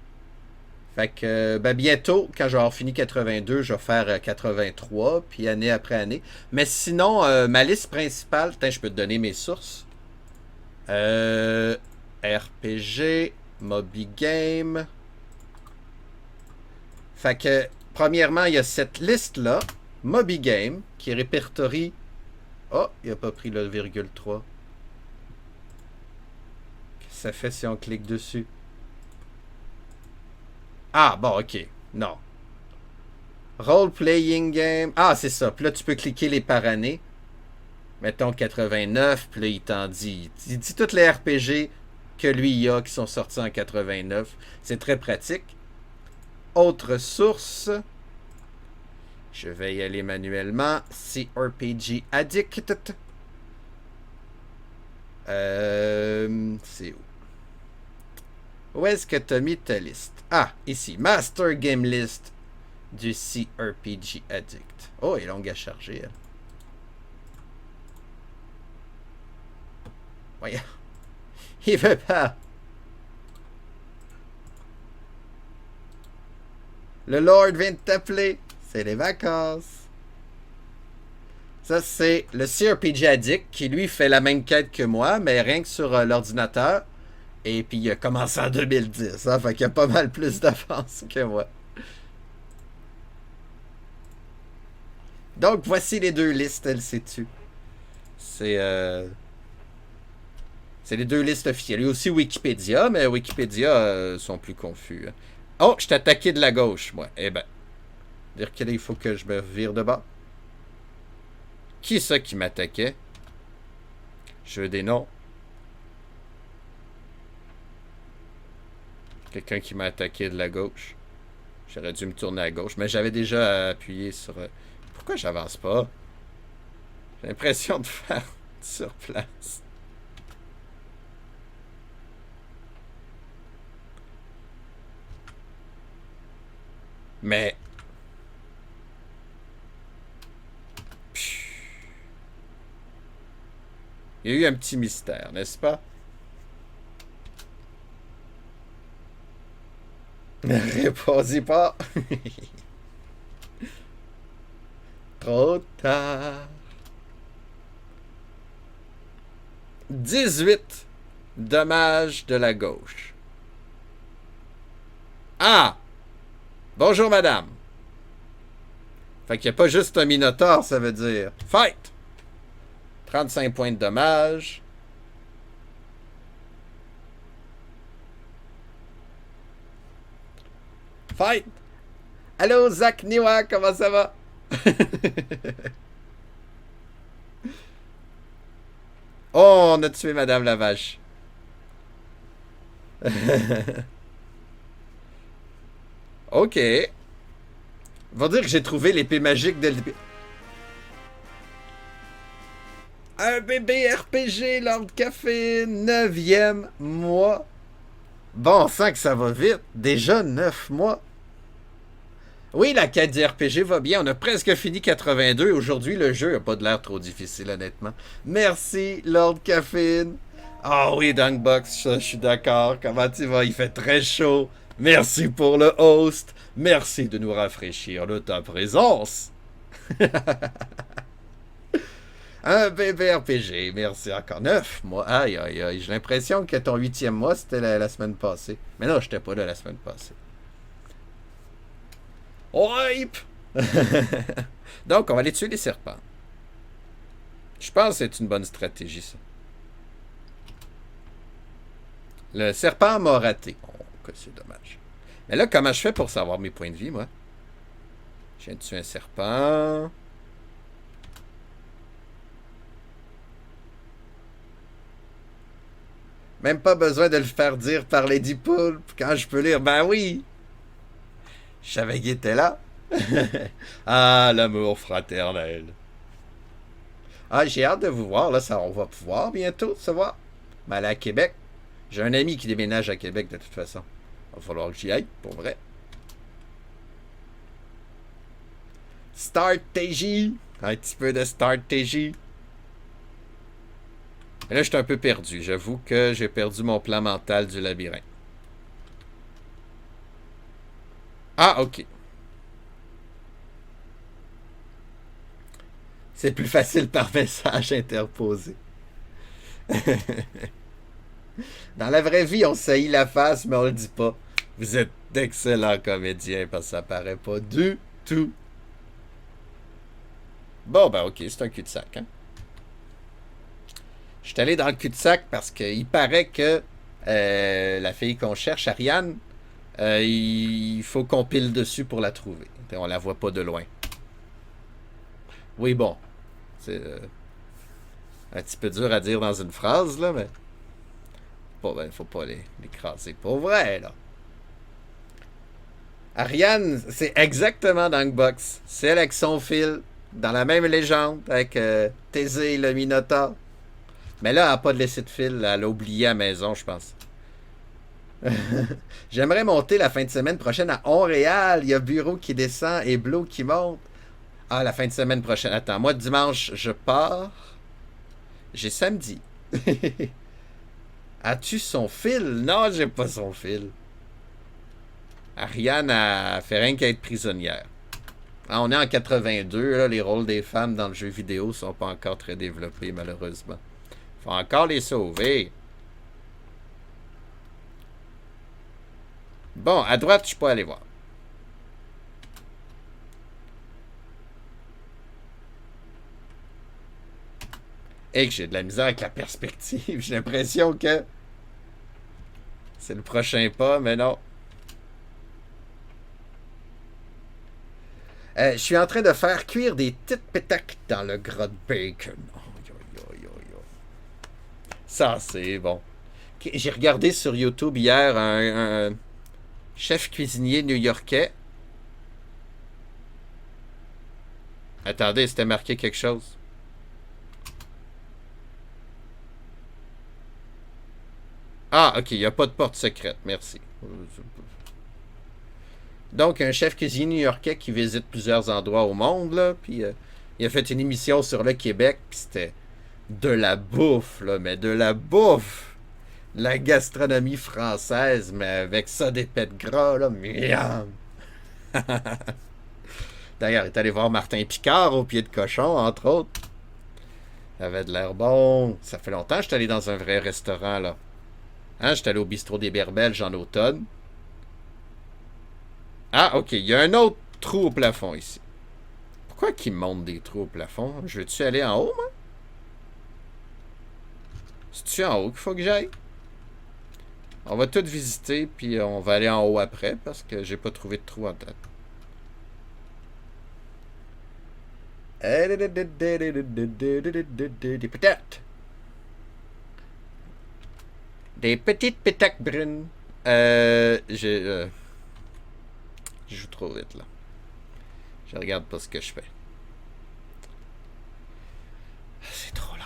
Fait que, ben bientôt, quand je vais avoir fini 82, je vais faire 83, puis année après année. Mais sinon, ma liste principale, je peux te donner mes sources. RPG, Moby Game. Fait que, premièrement, il y a cette liste-là, Moby Game, qui répertorie... Oh, il n'a pas pris le virgule 3. Qu'est-ce que ça fait si on clique dessus? Ah, bon, ok. Non. Role-playing game. Ah, c'est ça. Puis là, tu peux cliquer les par année. Mettons 89. Puis là, il t'en dit. Il dit toutes les RPG que lui, il y a qui sont sortis en 89. C'est très pratique. Autre source. Je vais y aller manuellement. CRPG Addict. C'est où? Où est-ce que tu as mis ta liste? Ah, ici. Master Game List du CRPG Addict. Oh, elle est longue à charger, elle. Voyons. Il veut pas. Le Lord vient de t'appeler. C'est les vacances. Ça, c'est le CRPG Addict qui, lui, fait la même quête que moi, mais rien que sur l'ordinateur. Et puis, il a commencé en 2010. Hein, fait qu'il a pas mal plus d'avance que moi. Donc, voici les deux listes, elle sais-tu. C'est les deux listes officielles. Il y a aussi Wikipédia, mais Wikipédia sont plus confus. Hein. Oh, je t'ai attaqué de la gauche, moi. Eh ben, dire qu'il faut que je me vire de bas. Qui est ça qui m'attaquait? Je veux des noms. Quelqu'un qui m'a attaqué de la gauche. J'aurais dû me tourner à gauche, mais j'avais déjà appuyé sur... Pourquoi j'avance pas? J'ai l'impression de faire sur place. Mais... Il y a eu un petit mystère, n'est-ce pas? Ne répondez pas. Trop tard. 18 dommages de la gauche. Ah! Bonjour, madame. Fait qu'il n'y a pas juste un Minotaur, ça veut dire. Fight! 35 points de dommage. Fight! Allô, Zach Niwa, comment ça va? Oh, on a tué Madame la Vache. Ok. Va dire que j'ai trouvé l'épée magique de l'épée. Un bébé RPG, Lord Café, 9e mois. Bon, on sent que ça va vite. Déjà 9 mois. Oui, la quête du RPG va bien. On a presque fini 82. Aujourd'hui, le jeu n'a pas de l'air trop difficile, honnêtement. Merci, Lord Caffeine. Ah oui, Dunkbox, je suis d'accord. Comment tu vas? Il fait très chaud. Merci pour le host. Merci de nous rafraîchir de ta présence. Un bébé RPG, merci encore. 9 mois. Aïe, aïe, aïe. J'ai l'impression que ton 8e mois, c'était la semaine passée. Mais non, j'étais pas là la semaine passée. Wipe! Donc, on va aller tuer les serpents. Je pense que c'est une bonne stratégie, ça. Le serpent m'a raté. Oh, que c'est dommage. Mais là, comment je fais pour savoir mes points de vie, moi? Je viens de tuer un serpent. Même pas besoin de le faire dire par Lady Poulpe quand je peux lire. Ben oui! Je savais qu'il était là. Ah, l'amour fraternel. Ah, j'ai hâte de vous voir. Là, ça, on va pouvoir bientôt se voir. Mais aller à Québec. J'ai un ami qui déménage à Québec de toute façon. Il va falloir que j'y aille, pour vrai. Start TJ. Un petit peu de Start TJ. Mais là, je suis un peu perdu. J'avoue que j'ai perdu mon plan mental du labyrinthe. Ah, ok. C'est plus facile par message interposé. Dans la vraie vie, on saillit la face, mais on le dit pas. Vous êtes d'excellents comédiens parce que ça paraît pas du tout. Bon, ben ok, c'est un cul-de-sac, hein. Je suis allé dans le cul-de-sac parce qu'il paraît que la fille qu'on cherche, Ariane, il faut qu'on pile dessus pour la trouver. On la voit pas de loin. Oui, bon. C'est un petit peu dur à dire dans une phrase, là, mais... Bon, ben, faut pas l'écraser pour vrai, là. Ariane, c'est exactement Dunkbox. C'est elle avec son fil, dans la même légende, avec Thésée le Minotaure. Mais là, elle n'a pas de laisser de fil. Elle a oublié à la maison, je pense. J'aimerais monter la fin de semaine prochaine à Montréal. Il y a Bureau qui descend et Blo qui monte. Ah, la fin de semaine prochaine. Attends, moi, dimanche, je pars. J'ai samedi. As-tu son fil? Non, j'ai pas son fil. Ariane a fait rien qu'à être prisonnière. Ah, on est en 82, là, les rôles des femmes dans le jeu vidéo sont pas encore très développés, malheureusement. Faut encore les sauver. Bon, à droite, je peux aller voir. Et que j'ai de la misère avec la perspective. J'ai l'impression que c'est le prochain pas, mais non. Je suis en train de faire cuire des petites pétaques dans le gras de bacon. Ça, c'est bon. J'ai regardé sur YouTube hier un chef cuisinier new-yorkais. Attendez, c'était marqué quelque chose. Ah, ok, il n'y a pas de porte secrète, merci. Donc, un chef cuisinier new-yorkais qui visite plusieurs endroits au monde, là, puis il a fait une émission sur le Québec, puis c'était de la bouffe, là, mais de la bouffe! La gastronomie française, mais avec ça des pets de gras, là, miam! D'ailleurs, il est allé voir Martin Picard au pied de cochon, entre autres. Ça avait de l'air bon. Ça fait longtemps que je suis allé dans un vrai restaurant, là. Hein, je suis allé au bistrot des Berbelges en automne. Ah, ok, il y a un autre trou au plafond ici. Pourquoi qu'il me monte des trous au plafond? Je veux-tu aller en haut, moi? C'est-tu en haut qu'il faut que j'aille? On va tout visiter, puis on va aller en haut après, parce que j'ai pas trouvé de trou en tête. Des patates. Des petites pétaques brunes. Je joue trop vite, là. Je regarde pas ce que je fais. C'est trop long.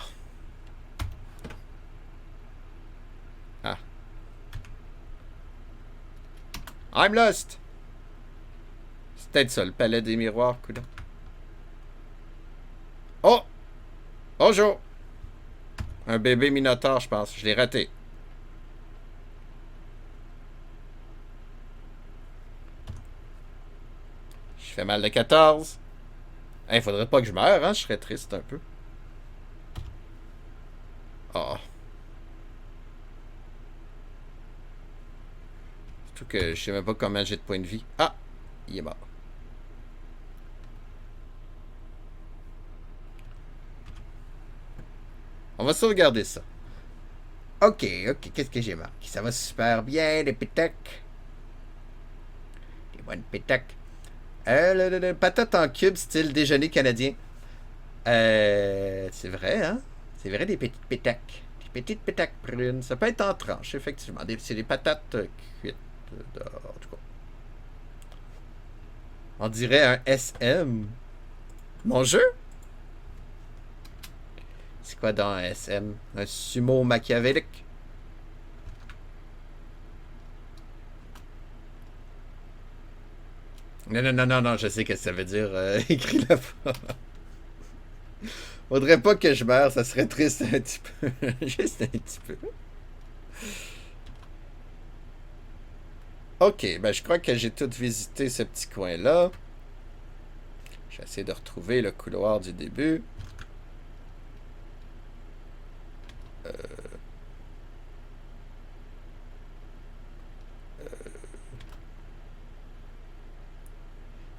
Ah. I'm lost! C'est peut-être ça, le palais des miroirs, coudonc. Oh! Bonjour! Un bébé minotaure, je pense. Je l'ai raté. Je fais mal de 14. Il faudrait pas que je meure, hein? Je serais triste un peu. Oh. Surtout que je sais même pas combien j'ai de points de vie. Ah! Il est mort. On va sauvegarder ça. Ok, qu'est-ce que j'ai marqué? Ça va super bien, les pétacs. Les bonnes pétacs. Patate en cube, style déjeuner canadien. C'est vrai, hein? C'est vrai, des petites pétacs. Des petites pétacs brunes. Ça peut être en tranches, effectivement. C'est des patates cuites. En tout cas. On dirait un SM. Mon jeu? C'est quoi dans un SM? Un sumo machiavélique? Non, je sais ce que ça veut dire. Écris la fois. Faudrait pas que je meure, ça serait triste un petit peu. Juste un petit peu. Ok, ben je crois que j'ai tout visité ce petit coin-là. Je vais essayer de retrouver le couloir du début.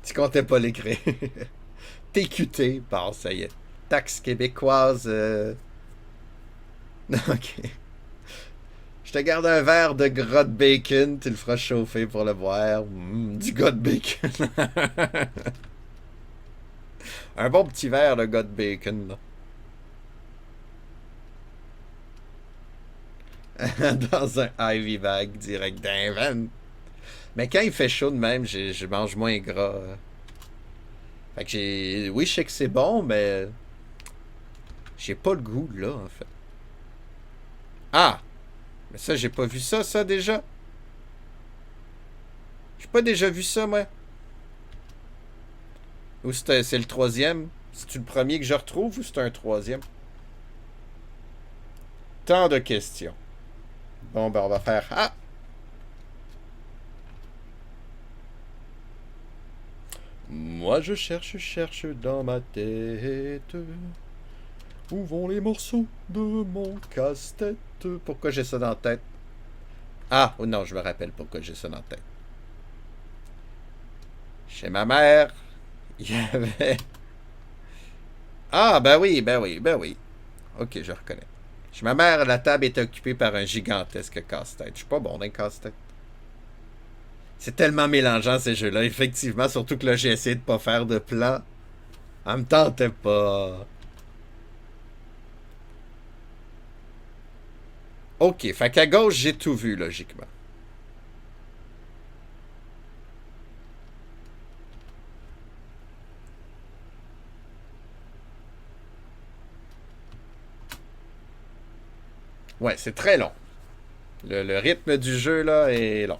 Tu comptais pas l'écrire. TQT, bon, ça y est. Taxe québécoise. Non, ok. Je te garde un verre de gras de bacon, tu le feras chauffer pour le boire. Du gras de bacon. Un bon petit verre de gras de bacon, là. Dans un Ivy bag direct d'un van. Mais quand il fait chaud de même, je mange moins gras. Fait que j'ai. Oui, je sais que c'est bon, mais. J'ai pas le goût, là, en fait. Ah! Mais ça, j'ai pas vu ça déjà. J'ai pas déjà vu ça, moi. Ou c'est le troisième? C'est-tu le premier que je retrouve ou c'est un troisième? Tant de questions. Bon, ben, on va faire. Ah! Moi, je cherche dans ma tête. Où vont les morceaux de mon casse-tête? Pourquoi j'ai ça dans la tête? Ah, oh non, je me rappelle pourquoi j'ai ça dans la tête. Chez ma mère, il y avait... Ah, ben oui, ben oui, ben oui. Ok, je reconnais. Chez ma mère, la table est occupée par un gigantesque casse-tête. Je suis pas bon d'un casse-tête. C'est tellement mélangeant ces jeux-là, effectivement. Surtout que là, j'ai essayé de pas faire de plan. En me tentait pas. Ok, fait qu'à gauche, j'ai tout vu, logiquement. Ouais, c'est très long. Le rythme du jeu, là, est long.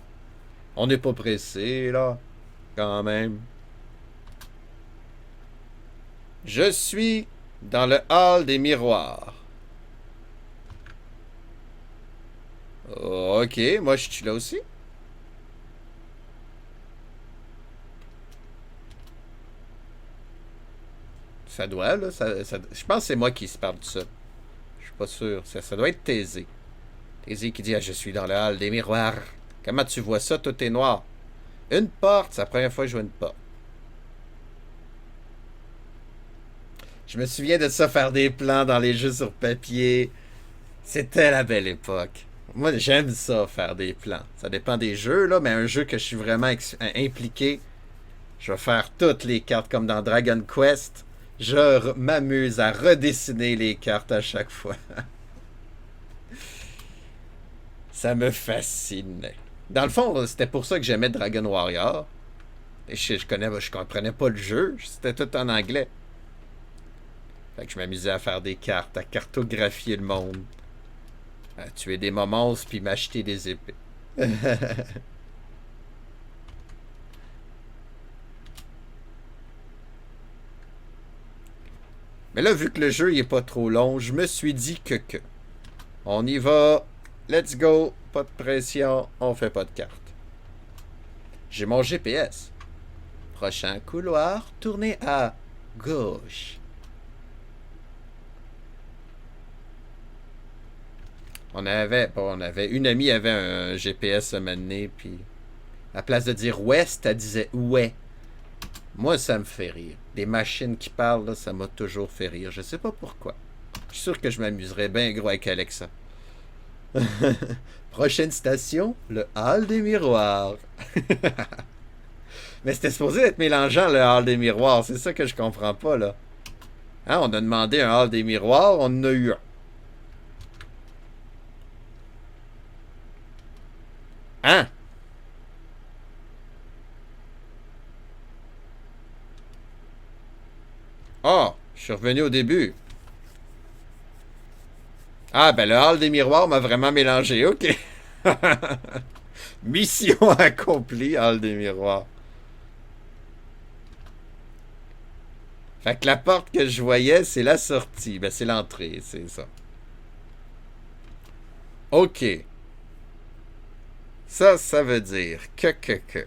On n'est pas pressé, là. Quand même. Je suis dans le hall des miroirs. Ok, moi, je suis là aussi. Ça doit, là. Je pense que c'est moi qui se parle de ça. Je suis pas sûr. Ça doit être Thésée. Thésée qui dit ah, je suis dans le hall des miroirs. Comment tu vois ça? Tout est noir. Une porte. C'est la première fois que je vois une porte. Je me souviens de ça, faire des plans dans les jeux sur papier. C'était la belle époque. Moi, j'aime ça, faire des plans. Ça dépend des jeux, là, mais un jeu que je suis vraiment impliqué, je vais faire toutes les cartes comme dans Dragon Quest. Je m'amuse à redessiner les cartes à chaque fois. Ça me fascinait. Dans le fond, c'était pour ça que j'aimais Dragon Warrior. Et je comprenais pas le jeu, c'était tout en anglais. Fait que je m'amusais à faire des cartes, à cartographier le monde, à tuer des monstres puis m'acheter des épées. Mais là, vu que le jeu il est pas trop long, je me suis dit que. On y va, let's go, pas de pression, on fait pas de cartes. J'ai mon GPS. Prochain couloir, tournez à gauche. On avait une amie avait un GPS à mener, puis à place de dire ouest, elle disait ouais. Moi, ça me fait rire. Des machines qui parlent, là, ça m'a toujours fait rire. Je sais pas pourquoi. Je suis sûr que je m'amuserais bien gros avec Alexa. Prochaine station, le hall des miroirs. Mais c'était supposé être mélangeant, le hall des miroirs. C'est ça que je comprends pas, là. Hein, on a demandé un hall des miroirs, on en a eu un. Hein? Ah, je suis revenu au début. Ah, ben le hall des miroirs m'a vraiment mélangé. Ok. Mission accomplie, hall des miroirs. Fait que la porte que je voyais, c'est la sortie. Ben, c'est l'entrée, c'est ça. Ok. Ça veut dire que.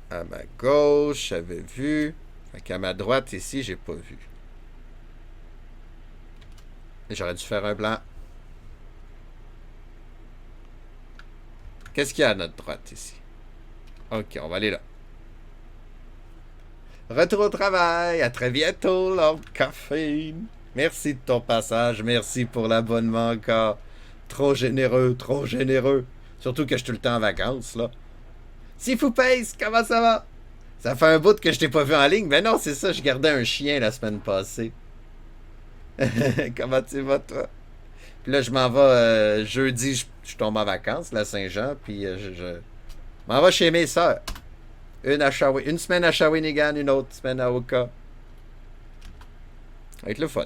À ma gauche, j'avais vu. Fait qu'à ma droite, ici, j'ai pas vu. J'aurais dû faire un blanc. Qu'est-ce qu'il y a à notre droite, ici? Ok, on va aller là. Retour au travail. À très bientôt, Lord Caffeine. Merci de ton passage. Merci pour l'abonnement encore. Trop généreux, trop généreux. Surtout que je suis tout le temps en vacances, là. Si Foupace, comment ça va? Ça fait un bout que je t'ai pas vu en ligne. Mais non, c'est ça, je gardais un chien la semaine passée. Comment tu vas, toi? Puis là, je m'en vais jeudi, je tombe en vacances, la Saint-Jean, puis je m'en vais chez mes sœurs. Une semaine à Shawinigan, une autre semaine à Oka. Avec le fun.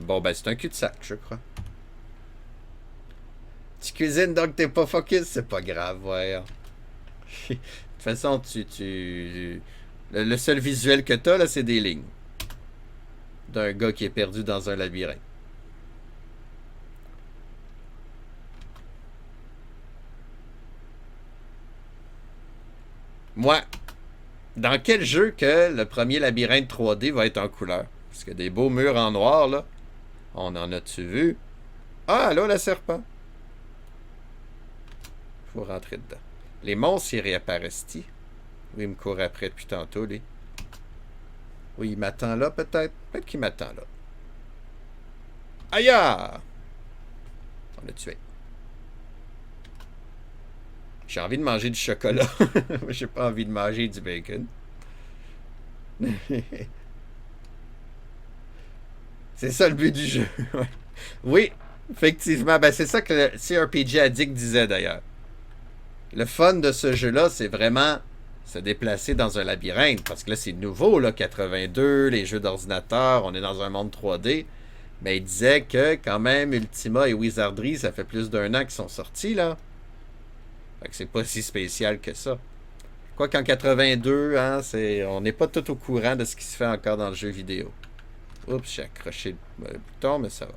Bon, ben, c'est un cul-de-sac, je crois. Tu cuisines donc t'es pas focus, c'est pas grave, ouais. De toute façon, le seul visuel que t'as, là, c'est des lignes. D'un gars qui est perdu dans un labyrinthe. Moi, dans quel jeu que le premier labyrinthe 3D va être en couleur? Parce que des beaux murs en noir, là. On en a-tu vu? Ah, là, le serpent. Faut rentrer dedans. Les monstres, ils réapparaissent-ils? Oui, il me court après depuis tantôt, lui. Oui, il m'attend là, peut-être. Peut-être qu'il m'attend là. Aïe! On l'a tué. J'ai envie de manger du chocolat. J'ai pas envie de manger du bacon. C'est ça le but du jeu. Oui, effectivement. Ben, c'est ça que le CRPG Addict disait d'ailleurs. Le fun de ce jeu-là, c'est vraiment se déplacer dans un labyrinthe. Parce que là, c'est nouveau, là, 82, les jeux d'ordinateur, on est dans un monde 3D. Mais il disait que quand même, Ultima et Wizardry, ça fait plus d'un an qu'ils sont sortis, là. Fait que c'est pas si spécial que ça. Quoi qu'en 82, hein, on n'est pas tout au courant de ce qui se fait encore dans le jeu vidéo. Oups, j'ai accroché le bouton, mais ça va.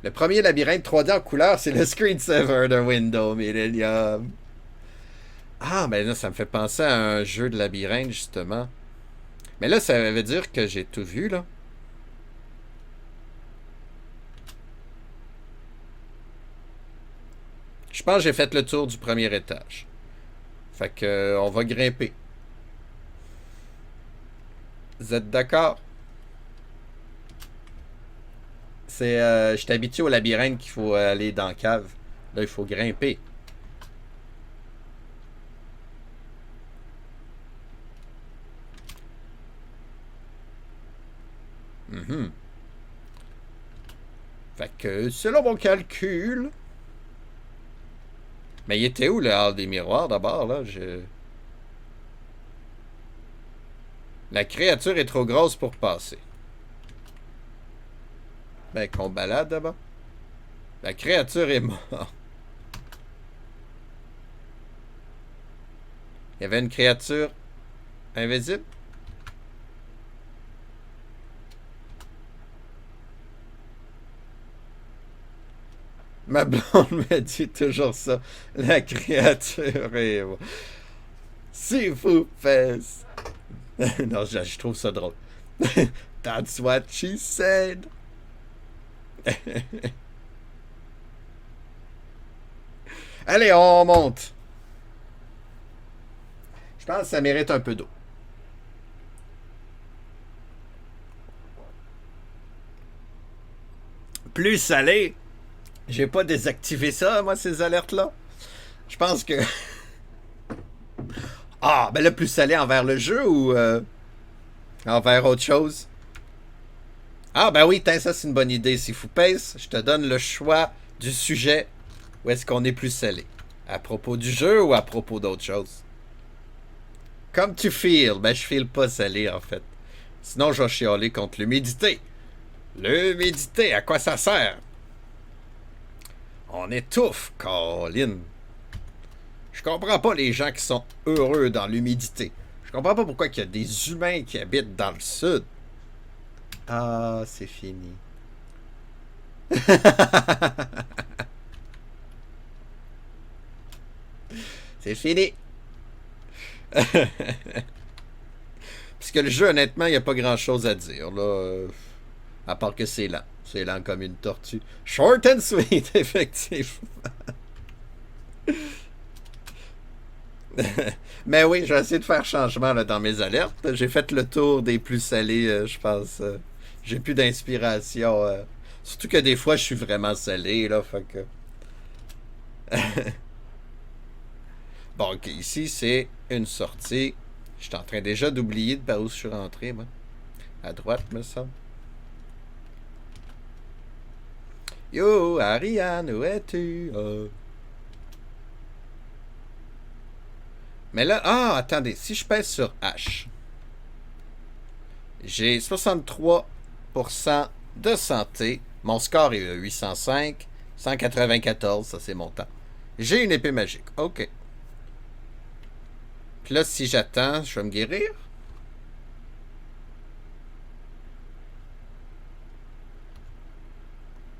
Le premier labyrinthe 3D en couleur, c'est le screensaver de Windows Millennium. Ah, ben là, ça me fait penser à un jeu de labyrinthe, justement. Mais là, ça veut dire que j'ai tout vu, là. Je pense que j'ai fait le tour du premier étage. Fait que, on va grimper. Vous êtes d'accord? Je suis habitué au labyrinthe qu'il faut aller dans la cave. Là, il faut grimper. Mhm. Fait que, selon mon calcul... Mais il était où le hall des miroirs d'abord, là? La créature est trop grosse pour passer. Ben, qu'on balade d'abord. La créature est morte. Il y avait une créature invisible. Ma blonde me dit toujours ça. La créature est... C'est fou, fesse. Non, je trouve ça drôle. That's what she said. Allez, on monte. Je pense que ça mérite un peu d'eau. Plus salé. J'ai pas désactivé ça, moi, ces alertes-là. Je pense que... Ah, ben le plus salé envers le jeu ou envers autre chose? Ah, ben oui, ça c'est une bonne idée. Si Foupace, je te donne le choix du sujet. Où est-ce qu'on est plus salé? À propos du jeu ou à propos d'autre chose? Comme tu feels. Ben, je feel pas salé, en fait. Sinon, je vais chialer contre l'humidité. L'humidité, à quoi ça sert? On étouffe, Colin. Je comprends pas les gens qui sont heureux dans l'humidité. Je comprends pas pourquoi il y a des humains qui habitent dans le sud. Ah, c'est fini. C'est fini. Parce que le jeu, honnêtement, il n'y a pas grand-chose à dire. Là, à part que c'est lent. C'est lent comme une tortue. Short and sweet, effectivement. Mais oui, j'ai essayé de faire changement là, dans mes alertes. J'ai fait le tour des plus salés, je pense. J'ai plus d'inspiration. Surtout que des fois, je suis vraiment salé. Là, fait que... Bon, ok, ici, c'est une sortie. Je suis en train déjà d'oublier de par où je suis rentré, moi. À droite, me semble. Yo, Ariane, où es-tu? Mais là, attendez, si je pèse sur H, j'ai 63% de santé. Mon score est 805, 194, ça c'est mon temps. J'ai une épée magique, ok. Puis là, si j'attends, je vais me guérir.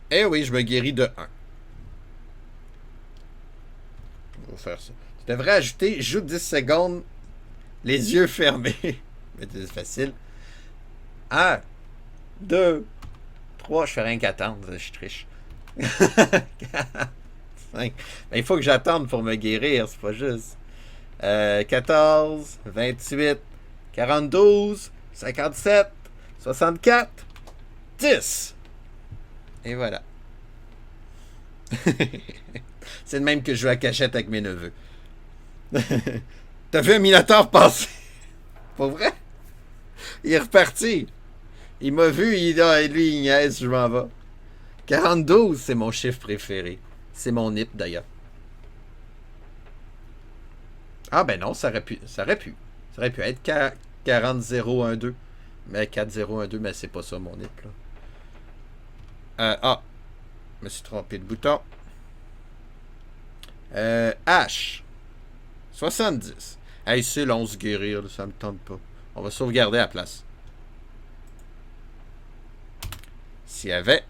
Eh oui, je me guéris de 1. On va faire ça. Tu devrais ajouter, joue 10 secondes, les yeux fermés. Mais c'est facile. 1, 2, 3, je fais rien qu'attendre, je triche. 4, 5. Mais il faut que j'attende pour me guérir, c'est pas juste. 14, 28, 42, 57, 64, 10. Et voilà. C'est le même que je joue à cachette avec mes neveux. T'as vu un Minotaur passer? Pas vrai? Il est reparti. Il m'a vu, lui, il niaise, je m'en vais. 42, c'est mon chiffre préféré. C'est mon nip, d'ailleurs. Ah ben non, ça aurait pu être 40-0-1-2. Mais 4-0-1-2, mais c'est pas ça mon nip, là. Je me suis trompé de bouton. H. 70. Hey, c'est long se guérir, là, ça me tente pas. On va sauvegarder à la place. S'il y avait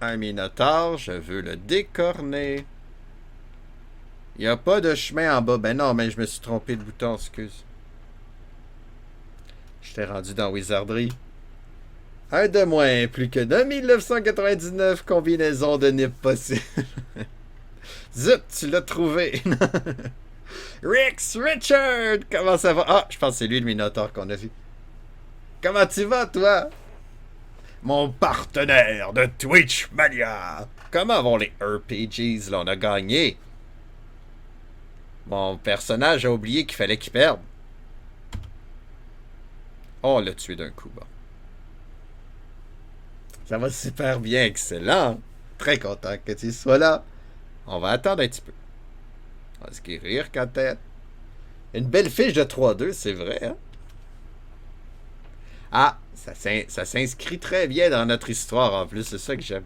un Minotaure, je veux le décorner. Il n'y a pas de chemin en bas. Ben non, mais je me suis trompé de bouton, excuse. J'étais rendu dans Wizardry. Un de moins, plus que 2999 combinaisons de nip possibles. Zut, tu l'as trouvé. Rex Richard! Comment ça va? Ah, je pense que c'est lui le Minotaur qu'on a vu. Comment tu vas, toi? Mon partenaire de Twitch Mania! Comment vont les RPGs, là? On a gagné. Mon personnage a oublié qu'il fallait qu'il perde. Oh, on l'a tué d'un coup, bon. Ça va super bien, excellent. Très content que tu sois là. On va attendre un petit peu. On va se guérir quand t'es. Une belle fiche de 3-2, c'est vrai, hein? Ah, ça s'inscrit très bien dans notre histoire en plus, c'est ça que j'aime.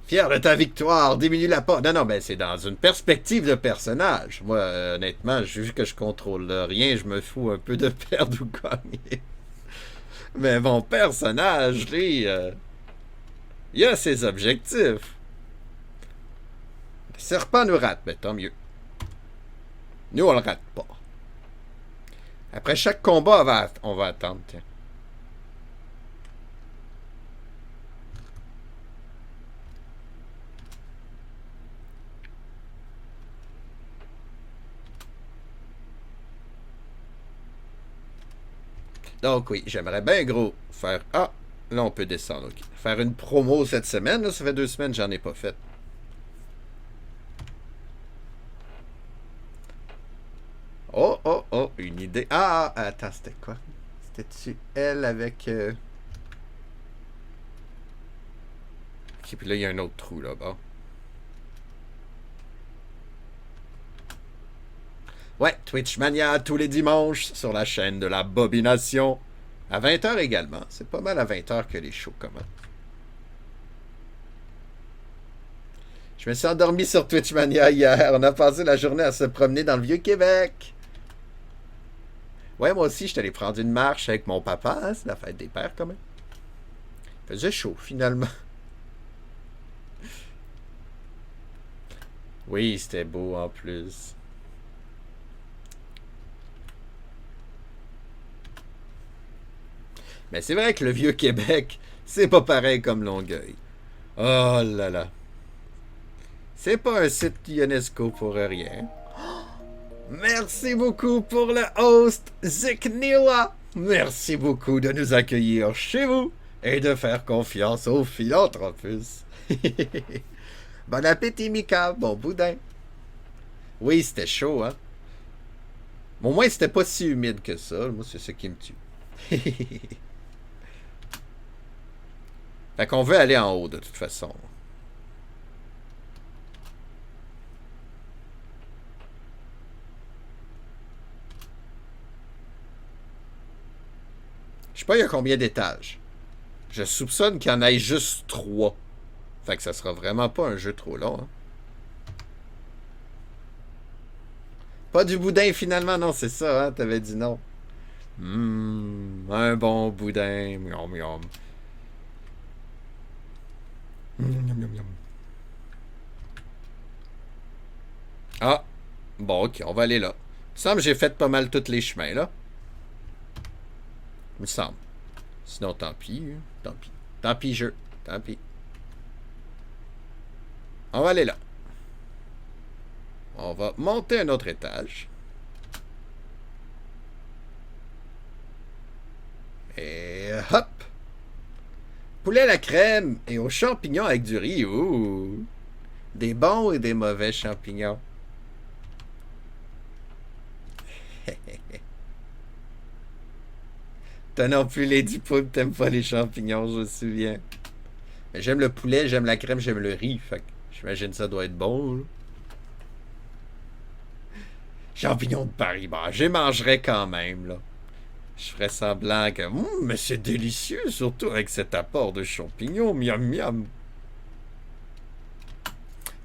Fier de ta victoire, diminue la porte. Non, non, ben c'est dans une perspective de personnage. Moi, honnêtement, vu que je contrôle rien, je me fous un peu de perdre ou gagner. Mais mon personnage, lui, il a ses objectifs. Le serpent nous rate, mais tant mieux. Nous, on le rate pas. Après chaque combat, on va attendre, tiens. Donc oui, j'aimerais bien gros faire... Ah, là on peut descendre, ok. Faire une promo cette semaine, là, ça fait 2 semaines que j'en ai pas fait. Oh, oh, oh, une idée. Ah, attends, c'était quoi? C'était-tu elle avec... Ok, puis là, il y a un autre trou là-bas. Ouais, Twitch Mania tous les dimanches sur la chaîne de la Bobination. À 20h également. C'est pas mal à 20h que les shows commencent. Je me suis endormi sur Twitch Mania hier. On a passé la journée à se promener dans le Vieux-Québec. Ouais, moi aussi, je suis allé prendre une marche avec mon papa. Hein, c'est la fête des pères, quand même. Il faisait chaud, finalement. Oui, c'était beau en plus. Mais c'est vrai que le Vieux-Québec, c'est pas pareil comme Longueuil. Oh là là. C'est pas un site UNESCO pour rien. Merci beaucoup pour le host, Ziknila. Merci beaucoup de nous accueillir chez vous et de faire confiance aux philanthropus. Bon appétit, Mika. Bon boudin. Oui, c'était chaud, hein? Bon, au moins, c'était pas si humide que ça. Moi, c'est ça qui me tue. Fait qu'on veut aller en haut, de toute façon. Je sais pas, il y a combien d'étages. Je soupçonne qu'il y en ait juste 3. Fait que ça sera vraiment pas un jeu trop long, hein? Pas du boudin, finalement, non, c'est ça, hein? T'avais dit non. Un bon boudin. Miam, miam. Miam, miam, miam. Ah, bon, ok, on va aller là. Il me semble que j'ai fait pas mal tous les chemins, là. Il me semble. Sinon, tant pis. Hein. Tant pis. Tant pis, jeu. Tant pis. On va aller là. On va monter un autre étage. Et hop! Poulet à la crème et aux champignons avec du riz. Ouh! Des bons et des mauvais champignons. T'as non plus Lady Poule, t'aimes pas les champignons, je me souviens. Mais j'aime le poulet, j'aime la crème, j'aime le riz. Fait que j'imagine que ça doit être bon. Là. Champignons de Paris, bah, j'y mangerais quand même, là. Je ferais semblant que... mais c'est délicieux, surtout avec cet apport de champignons. Miam, miam.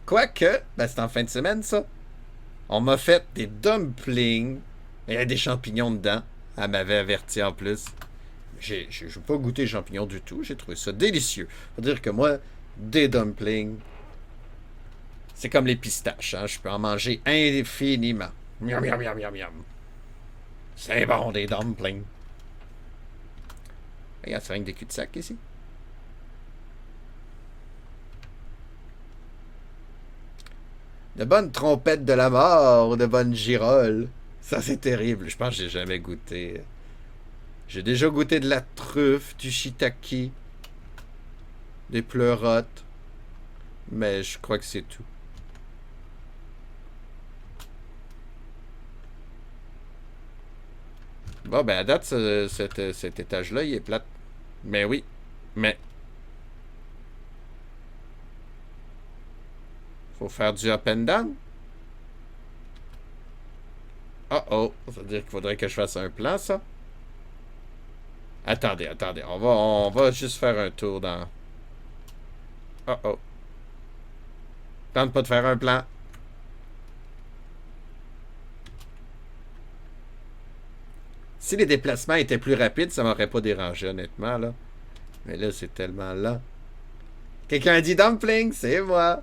Quoique, ben c'est en fin de semaine, ça. On m'a fait des dumplings. Il y a des champignons dedans. Elle m'avait averti en plus. Je n'ai pas goûté les champignons du tout. J'ai trouvé ça délicieux. Faut dire que moi, des dumplings, c'est comme les pistaches. Hein? Je peux en manger infiniment. Miam, miam, miam, miam, miam. C'est bon, des dumplings. Regarde, c'est rien que des cul-de-sac ici. De bonnes trompettes de la mort, de bonnes girolles. Ça, c'est terrible. Je pense que j'ai jamais goûté. J'ai déjà goûté de la truffe, du shiitake, des pleurotes. Mais je crois que c'est tout. Bon, ben à date, cet étage-là, il est plate. Mais oui. Mais faut faire du up and down. Oh oh. Ça veut dire qu'il faudrait que je fasse un plan, ça. Attendez, attendez. On va juste faire un tour dans. Oh oh. Tente pas de faire un plan. Si les déplacements étaient plus rapides, ça m'aurait pas dérangé, honnêtement, là. Mais là, c'est tellement lent. Quelqu'un a dit dumpling, c'est moi.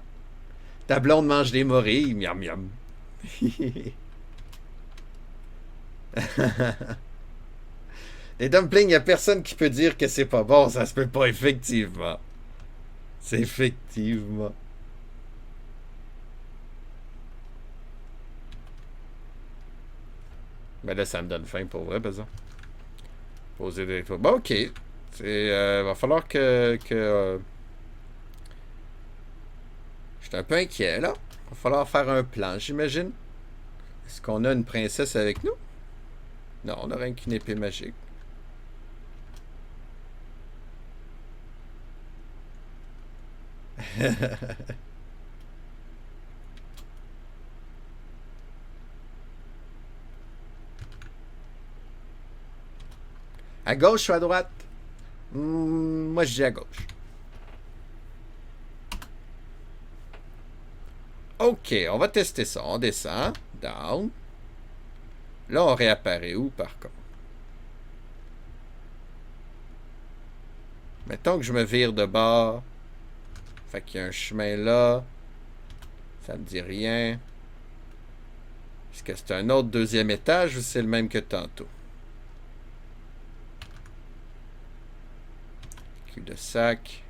Ta blonde mange des morilles, miam miam. Les dumplings, y a personne qui peut dire que c'est pas bon, ça se peut pas, effectivement. C'est effectivement. Mais là, ça me donne faim pour vrai, besoin. Poser des. Bon, ok. Va falloir que je suis un peu inquiet, là. Va falloir faire un plan, j'imagine. Est-ce qu'on a une princesse avec nous? Non, on n'a rien qu'une épée magique. À gauche ou à droite? Moi, je dis à gauche. Ok, on va tester ça. On descend. Down. Là, on réapparaît où, par contre? Mettons que je me vire de bord. Fait qu'il y a un chemin là. Ça me dit rien. Est-ce que c'est un autre deuxième étage ou c'est le même que tantôt? Cul-de-sac.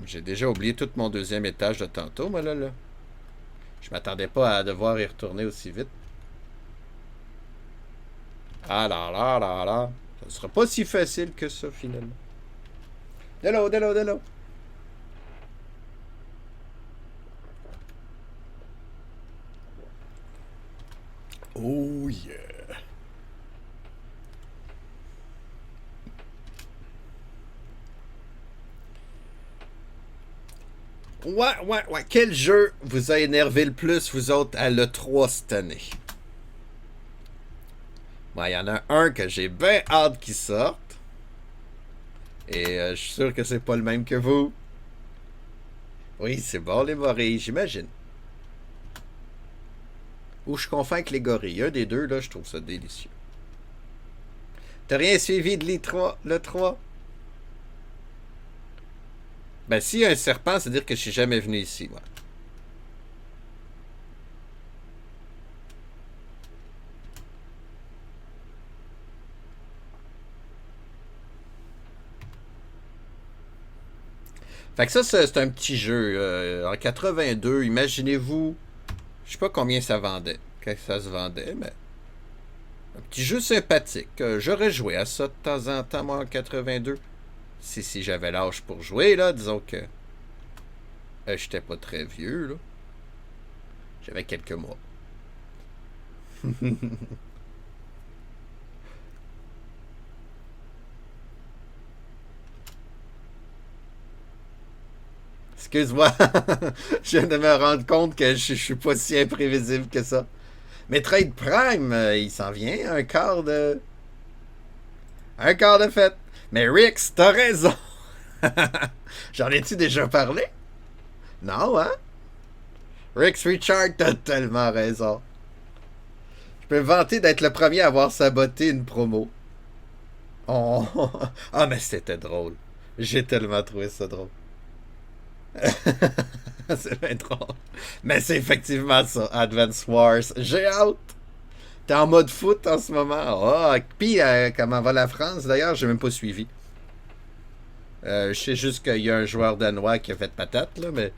J'ai déjà oublié tout mon deuxième étage de tantôt, moi, là. Je m'attendais pas à devoir y retourner aussi vite. Ah là là là là. Ça sera pas si facile que ça, finalement. De l'eau, de l'eau, de l'eau. Oh yeah. Ouais. Quel jeu vous a énervé le plus, vous autres, à l'E3 cette année? Ouais, il y en a un que j'ai bien hâte qu'il sorte. Et je suis sûr que c'est pas le même que vous. Oui, c'est bon, les morilles, j'imagine. Ou je confonds avec les gorilles. Un des deux, là, je trouve ça délicieux. T'as rien suivi de l'E3? Ben, s'il y a un serpent, c'est-à-dire que je suis jamais venu ici, moi. Fait que ça, c'est un petit jeu. En 82, imaginez-vous, je sais pas combien ça vendait, quand ça se vendait, mais un petit jeu sympathique. J'aurais joué à ça de temps en temps, moi, en 82. Si j'avais l'âge pour jouer, là, disons que j'étais pas très vieux, là. J'avais quelques mois. Excuse-moi, je viens de me rendre compte que je suis pas si imprévisible que ça. Mais Trade Prime, il s'en vient, un quart de... Un quart de fête. Mais Rix, t'as raison. J'en ai-tu déjà parlé? Non, hein? Rix Richard, t'as tellement raison. Je peux me vanter d'être le premier à avoir saboté une promo. Oh. Ah, mais c'était drôle. J'ai tellement trouvé ça drôle. C'est bien drôle. Mais c'est effectivement ça, Advance Wars. J'ai hâte. T'es en mode foot en ce moment. Ah, puis comment va la France d'ailleurs, j'ai même pas suivi. Je sais juste qu'il y a un joueur danois qui a fait patate, là, mais.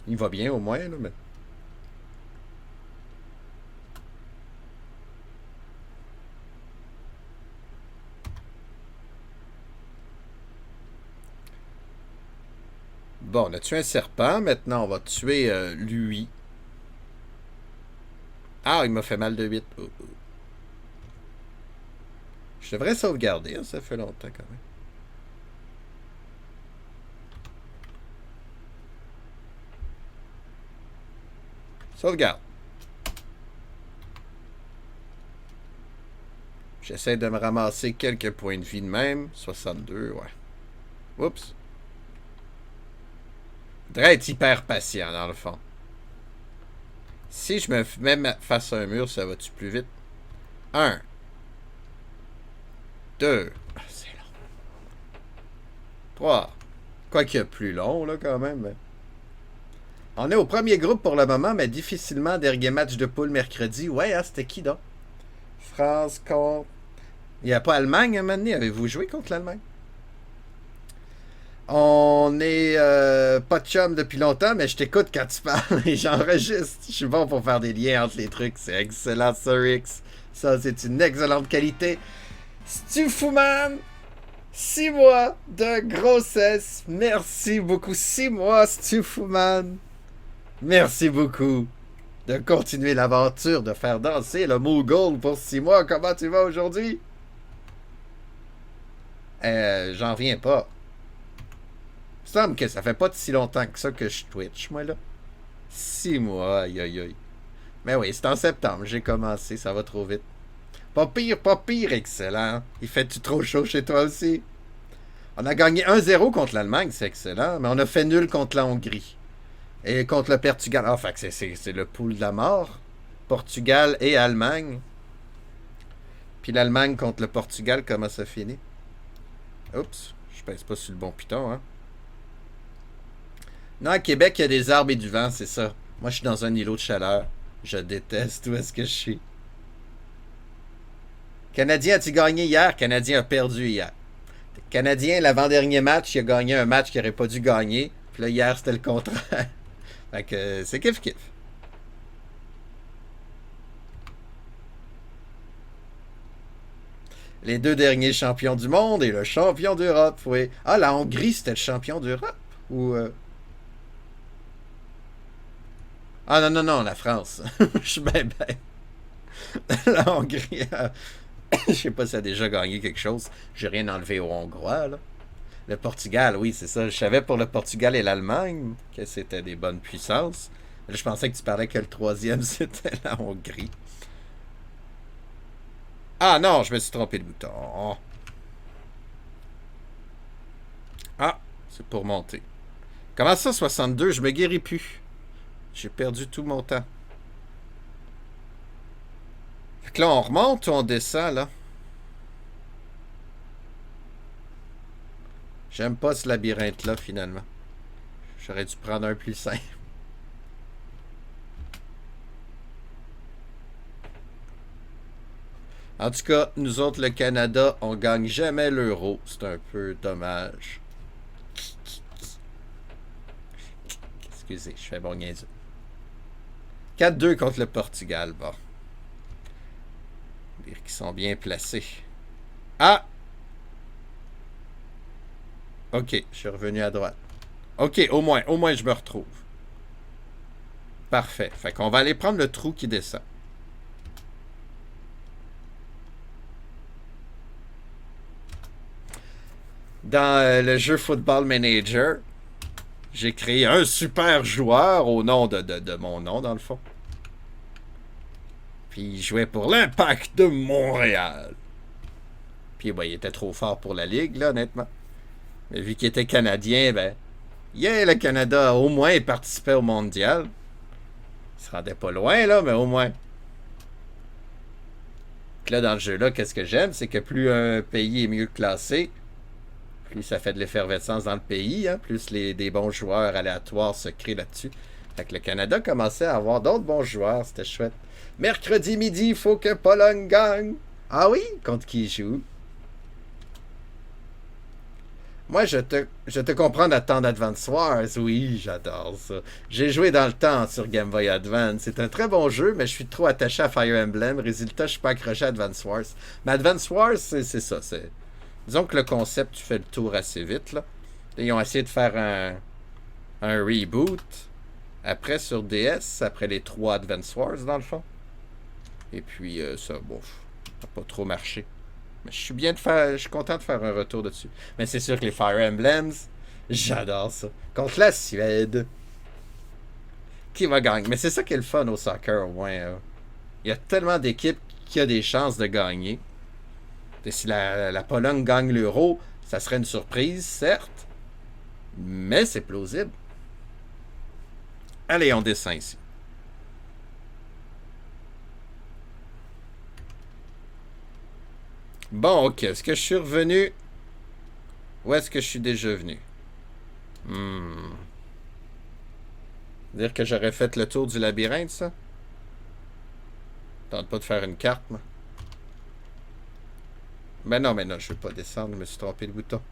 Il va bien au moins, là, mais... Bon, on a tué un serpent. Maintenant, on va tuer lui. Ah, il m'a fait mal de 8. Oh, oh. Je devrais sauvegarder, hein, ça fait longtemps quand même. Sauvegarde. J'essaie de me ramasser quelques points de vie de même. 62, ouais. Oups. Je devrais être hyper patient, dans le fond. Si je me mets face à un mur, ça va-tu plus vite? 1. 2. Ah, c'est long. 3. Quoi qu'il y a plus long, là, quand même. Mais... On est au premier groupe pour le moment, mais difficilement dernier match de poule mercredi. Ouais, hein, c'était qui, donc? France contre... Il n'y a pas Allemagne, à un moment donné? Avez-vous joué contre l'Allemagne? On est pas de chum depuis longtemps, mais je t'écoute quand tu parles et j'enregistre. Je suis bon pour faire des liens entre les trucs. C'est excellent, Rix. Ça, c'est une excellente qualité. Stu Fouman, 6 mois de grossesse. Merci beaucoup. 6 mois, Stu Fouman. Merci beaucoup de continuer l'aventure, de faire danser le Moogle pour 6 mois. Comment tu vas aujourd'hui? J'en reviens pas. Il me semble que ça fait pas si longtemps que ça que je Twitch, moi, là. 6 mois, aïe, aïe, aïe. Mais oui, c'est en septembre, j'ai commencé, ça va trop vite. Pas pire, excellent. Il fait-tu trop chaud chez toi aussi? On a gagné 1-0 contre l'Allemagne, c'est excellent, mais on a fait nul contre la Hongrie. Et contre le Portugal. Ah, fait que c'est le pool de la mort. Portugal et Allemagne. Puis l'Allemagne contre le Portugal, comment ça finit? Oups, je pèse pas sur le bon piton, hein. Non, à Québec, il y a des arbres et du vent, c'est ça. Moi, je suis dans un îlot de chaleur. Je déteste où est-ce que je suis. Canadien a-t-il gagné hier? Canadien a perdu hier. Canadien, l'avant-dernier match, il a gagné un match qu'il n'aurait pas dû gagner. Puis là, hier, c'était le contraire. Fait que c'est kiff-kiff. Les 2 derniers champions du monde et le champion d'Europe, oui. Ah, la Hongrie, c'était le champion d'Europe? Ou... Ah non, non, non, la France. Je suis bien bête. La Hongrie, je sais pas si elle a déjà gagné quelque chose. J'ai rien enlevé aux Hongrois, là. Le Portugal, oui, c'est ça. Je savais pour le Portugal et l'Allemagne que c'était des bonnes puissances. Là, je pensais que tu parlais que le troisième, c'était la Hongrie. Ah non, je me suis trompé de bouton. Ah, c'est pour monter. Comment ça, 62? Je me guéris plus. J'ai perdu tout mon temps. Fait que là, on remonte ou on descend, là? J'aime pas ce labyrinthe-là, finalement. J'aurais dû prendre un plus simple. En tout cas, nous autres, le Canada, on gagne jamais l'euro. C'est un peu dommage. Excusez, je fais bon niaiseux. 4-2 contre le Portugal, bon. Dire qu'ils sont bien placés. Ah! Ok, je suis revenu à droite. Ok, au moins je me retrouve. Parfait. Fait qu'on va aller prendre le trou qui descend. Dans le jeu Football Manager, j'ai créé un super joueur au nom de mon nom, dans le fond. Puis il jouait pour l'Impact de Montréal. Puis il était trop fort pour la Ligue, là, honnêtement. Mais vu qu'il était Canadien, le Canada, au moins, il participait au Mondial. Il se rendait pas loin, là, mais au moins. Puis là, dans le jeu-là, qu'est-ce que j'aime? C'est que plus un pays est mieux classé, plus ça fait de l'effervescence dans le pays, hein, plus des bons joueurs aléatoires se créent là-dessus. Fait que le Canada commençait à avoir d'autres bons joueurs, c'était chouette. Mercredi midi, il faut que Pologne gagne. Ah oui? Contre qui il joue? Moi, je te comprends d'attendre Advance Wars. Oui, j'adore ça. J'ai joué dans le temps sur Game Boy Advance. C'est un très bon jeu, mais je suis trop attaché à Fire Emblem. Résultat, je suis pas accroché à Advance Wars. Mais Advance Wars, c'est ça. Disons que le concept, tu fais le tour assez vite, là. Ils ont essayé de faire un reboot après sur DS, après les trois Advance Wars, dans le fond. Et puis, ça, bon, ça n'a pas trop marché. Mais je suis bien de faire. Je suis content de faire un retour dessus. Mais c'est sûr que les Fire Emblems, j'adore ça. Contre la Suède. Qui va gagner? Mais c'est ça qui est le fun au soccer, au moins. Il y a tellement d'équipes qui ont des chances de gagner. Et si la Pologne gagne l'Euro, ça serait une surprise, certes. Mais c'est plausible. Allez, on descend ici. Bon, ok. Est-ce que je suis revenu? Ou est-ce que je suis déjà venu? Dire que j'aurais fait le tour du labyrinthe, ça? Tente pas de faire une carte, moi. Ben non, je veux pas descendre, je me suis trompé de bouton.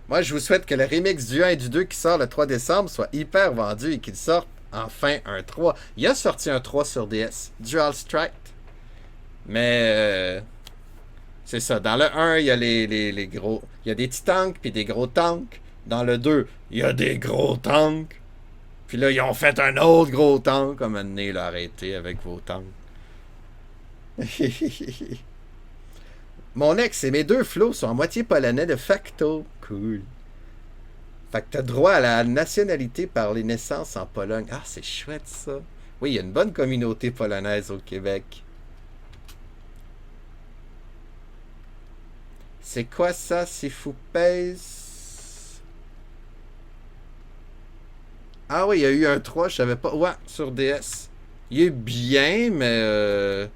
Moi, je vous souhaite que le remix du 1 et du 2 qui sort le 3 décembre soit hyper vendu et qu'il sorte enfin un 3. Il a sorti un 3 sur DS, Dual Strike. Mais c'est ça. Dans le 1, il y a les gros. Il y a des petits tanks puis des gros tanks. Dans le 2, il y a des gros tanks. Puis là, ils ont fait un autre gros tank. Comme un donné, là, arrêtez avec vos tanks. Mon ex et mes deux flots sont à moitié polonais de facto. Cool. Fait que t'as droit à la nationalité par les naissances en Pologne. Ah, c'est chouette ça. Oui, il y a une bonne communauté polonaise au Québec. C'est quoi ça, si fou pèse? Ah oui, il y a eu un 3, je savais pas. Ouais, sur DS. Il est bien, mais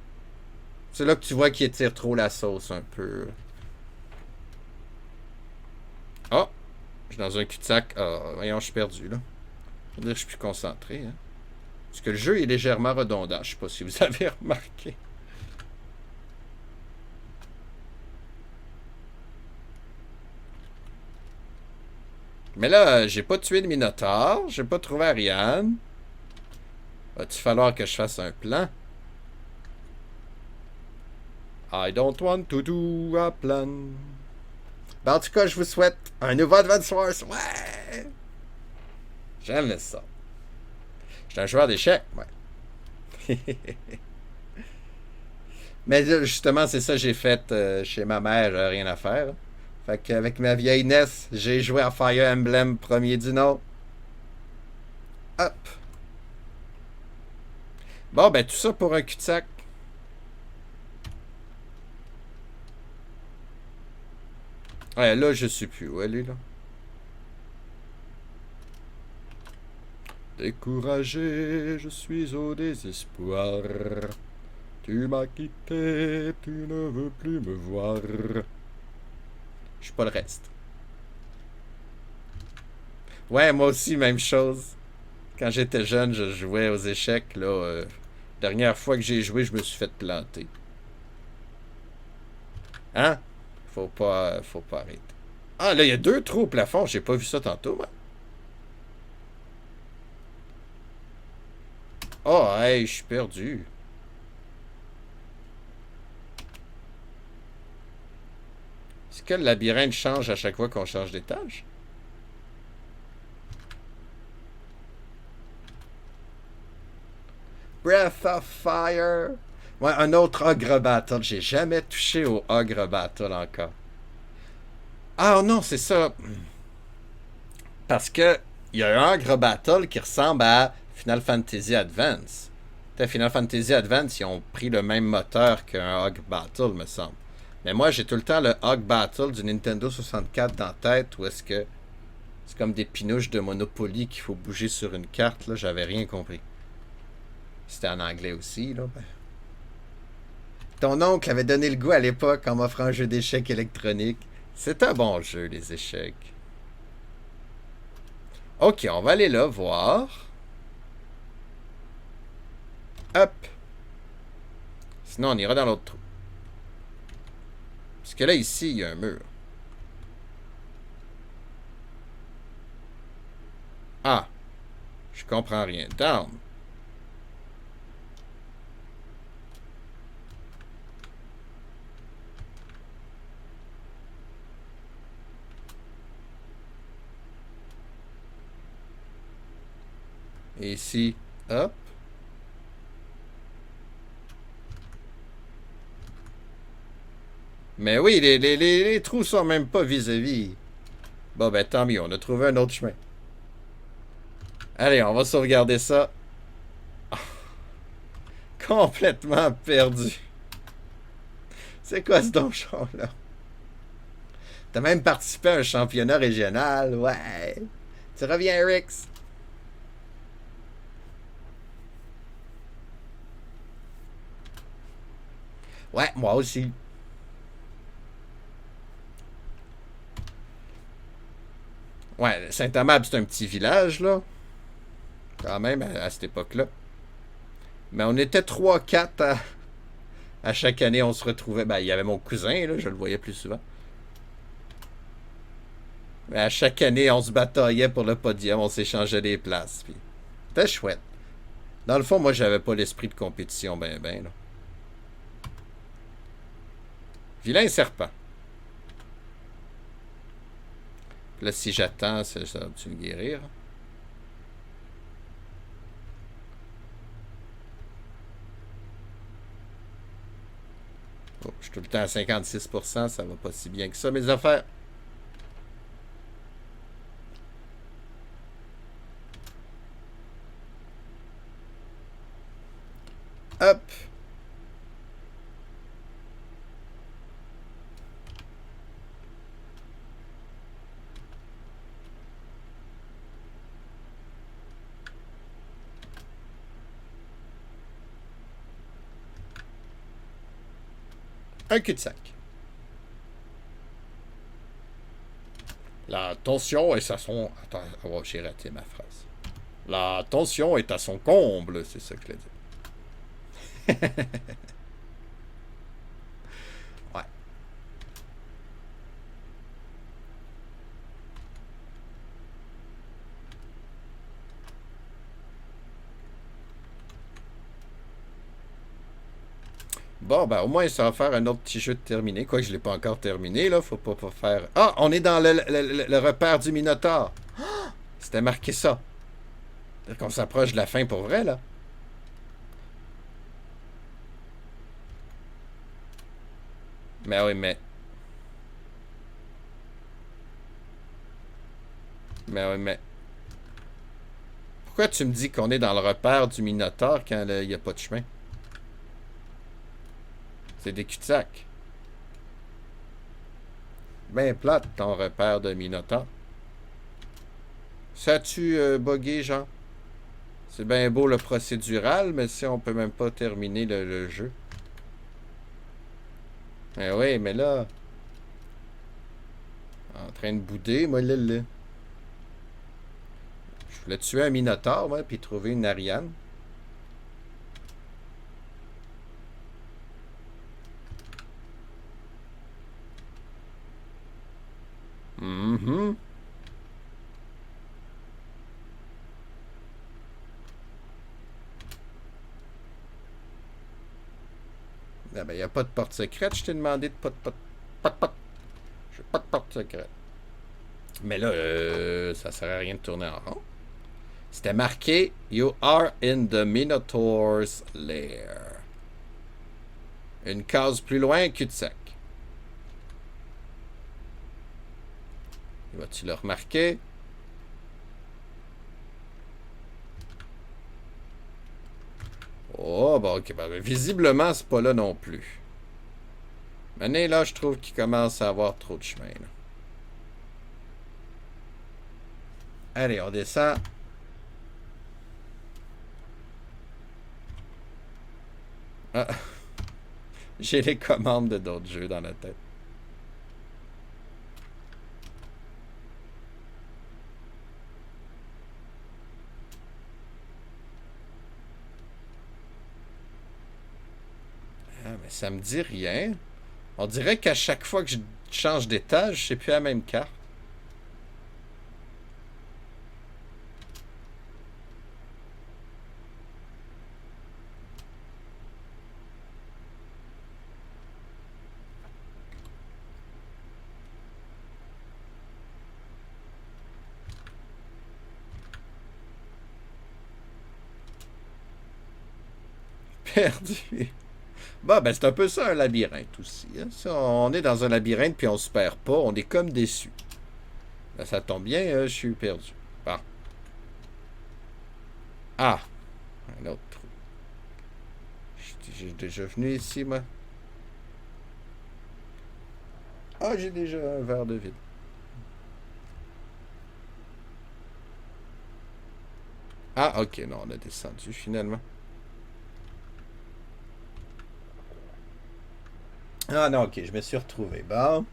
c'est là que tu vois qu'il étire trop la sauce un peu. Oh! Je suis dans un cul-de-sac. Ah, voyons, je suis perdu, là. Je veux dire, je suis plus concentré, hein. Parce que le jeu est légèrement redondant. Je sais pas si vous avez remarqué. Mais là, j'ai pas tué le Minotaure. J'ai pas trouvé Ariane. Va-t-il falloir que je fasse un plan? I don't want to do a plan. Ben, en tout cas, je vous souhaite un nouveau Advance Wars. Ouais! J'aime ça. Je suis un joueur d'échecs, ouais. Mais justement, c'est ça que j'ai fait chez ma mère, rien à faire. Fait qu'avec ma vieille NES, j'ai joué à Fire Emblem premier du nom. Hop. Bon, ben tout ça pour un cul-de-sac. Ouais, là, je sais plus où elle est, là. Découragé, je suis au désespoir. Tu m'as quitté, tu ne veux plus me voir. Je suis pas le reste. Ouais, moi aussi, même chose. Quand j'étais jeune, je jouais aux échecs, là. Dernière fois que j'ai joué, je me suis fait planter. Hein? Faut pas arrêter. Ah, là, il y a deux trous au plafond. J'ai pas vu ça tantôt, moi. Oh, hey, je suis perdu. Est-ce que le labyrinthe change à chaque fois qu'on change d'étage? Breath of Fire. Ouais, un autre Ogre Battle. J'ai jamais touché au Ogre Battle encore. Ah non, c'est ça. Parce que il y a un Ogre Battle qui ressemble à Final Fantasy Advance. Final Fantasy Advance, ils ont pris le même moteur qu'un Ogre Battle, me semble. Mais moi, j'ai tout le temps le Ogre Battle du Nintendo 64 dans la tête, où est-ce que c'est comme des pinouches de Monopoly qu'il faut bouger sur une carte, là, j'avais rien compris. C'était en anglais aussi, là. Ben. Ton oncle avait donné le goût à l'époque en m'offrant un jeu d'échecs électronique. C'est un bon jeu, les échecs. Ok, on va aller là voir. Hop. Sinon, on ira dans l'autre trou. Parce que là, ici, il y a un mur. Ah, je comprends rien. Down. Et ici, hop. Mais oui, les trous sont même pas vis-à-vis. Bon, ben tant mieux, on a trouvé un autre chemin. Allez, on va sauvegarder ça. Complètement perdu. C'est quoi ce donjon-là? T'as même participé à un championnat régional, ouais. Tu reviens, Rix? Ouais, moi aussi. Ouais, Saint-Amable, c'est un petit village, là. Quand même, à cette époque-là. Mais on était trois quatre à chaque année, on se retrouvait. Ben, il y avait mon cousin, là, je le voyais plus souvent. Mais à chaque année, on se bataillait pour le podium, on s'échangeait des places. Puis c'était chouette. Dans le fond, moi, j'avais pas l'esprit de compétition, ben, là. Vilain serpent. Puis là, si j'attends, ça va-tu me guérir? Oh, je suis tout le temps à 56%, ça va pas si bien que ça, mes affaires. Hop. Un cul-de-sac. La tension est à son... Attends, oh, j'ai raté ma phrase. La tension est à son comble, c'est ça que je l'ai dit. Ouais. Bon, ben au moins, ça va faire un autre petit jeu de terminé. Quoique je ne l'ai pas encore terminé, là. Faut pas faire... Ah, on est dans le repère du Minotaure. C'était marqué ça. C'est-à-dire qu'on s'approche de la fin pour vrai, là. Mais oui, mais... Mais oui, mais... Pourquoi tu me dis qu'on est dans le repère du Minotaure quand il n'y a pas de chemin? C'est des cul-de-sac. Ben plate, ton repère de Minotaure. Ça a-tu bugué, genre? C'est bien beau le procédural, mais si on peut même pas terminer le jeu. Ben oui, mais là... En train de bouder, moi, là. Je voulais tuer un Minotaure, moi, puis trouver une Ariane. Mhm. Ah ben, y a pas de porte secrète, je t'ai demandé de pas de. J'ai pas de porte secrète. Mais là, ça sert à rien de tourner en rond. C'était marqué You are in the Minotaur's lair. Une case plus loin, cul-de-sac. Vas-tu le remarquer? Oh, bon, ok. Ben, visiblement, c'est pas là non plus. Maintenant, là, je trouve qu'il commence à avoir trop de chemin. Là. Allez, on descend. Ah. J'ai les commandes de d'autres jeux dans la tête. Ah, mais ça me dit rien. On dirait qu'à chaque fois que je change d'étage, c'est plus la même carte. perdu. Bon, ben c'est un peu ça un labyrinthe aussi. Hein. Si on est dans un labyrinthe puis on se perd pas, on est comme déçu. Ben, ça tombe bien, je suis perdu. Bon. Ah, un autre trou. J'ai déjà venu ici, moi. Ah, j'ai déjà un verre de vide. Ah, ok, non, on a descendu finalement. Ah non, ok, je me suis retrouvé. Bon.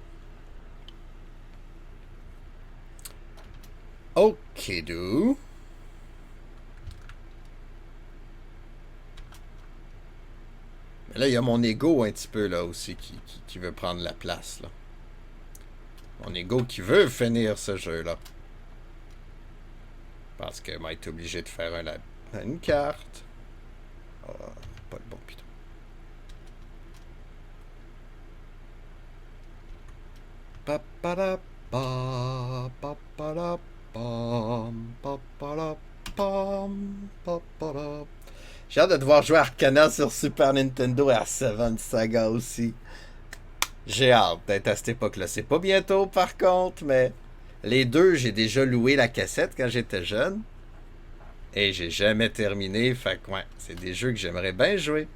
Ok, do. Mais là, il y a mon ego un petit peu là aussi qui veut prendre la place là. Mon ego qui veut finir ce jeu-là. Parce que m'a été obligé de faire une carte. Oh, pas le bon piton. Papadapa, papadapam, papadapam, papadap. J'ai hâte de devoir jouer Arcana sur Super Nintendo et à Seven Saga aussi. J'ai hâte d'être à cette époque-là. C'est pas bientôt par contre, mais les deux, j'ai déjà loué la cassette quand j'étais jeune. Et j'ai jamais terminé. Fait que ouais, c'est des jeux que j'aimerais bien jouer.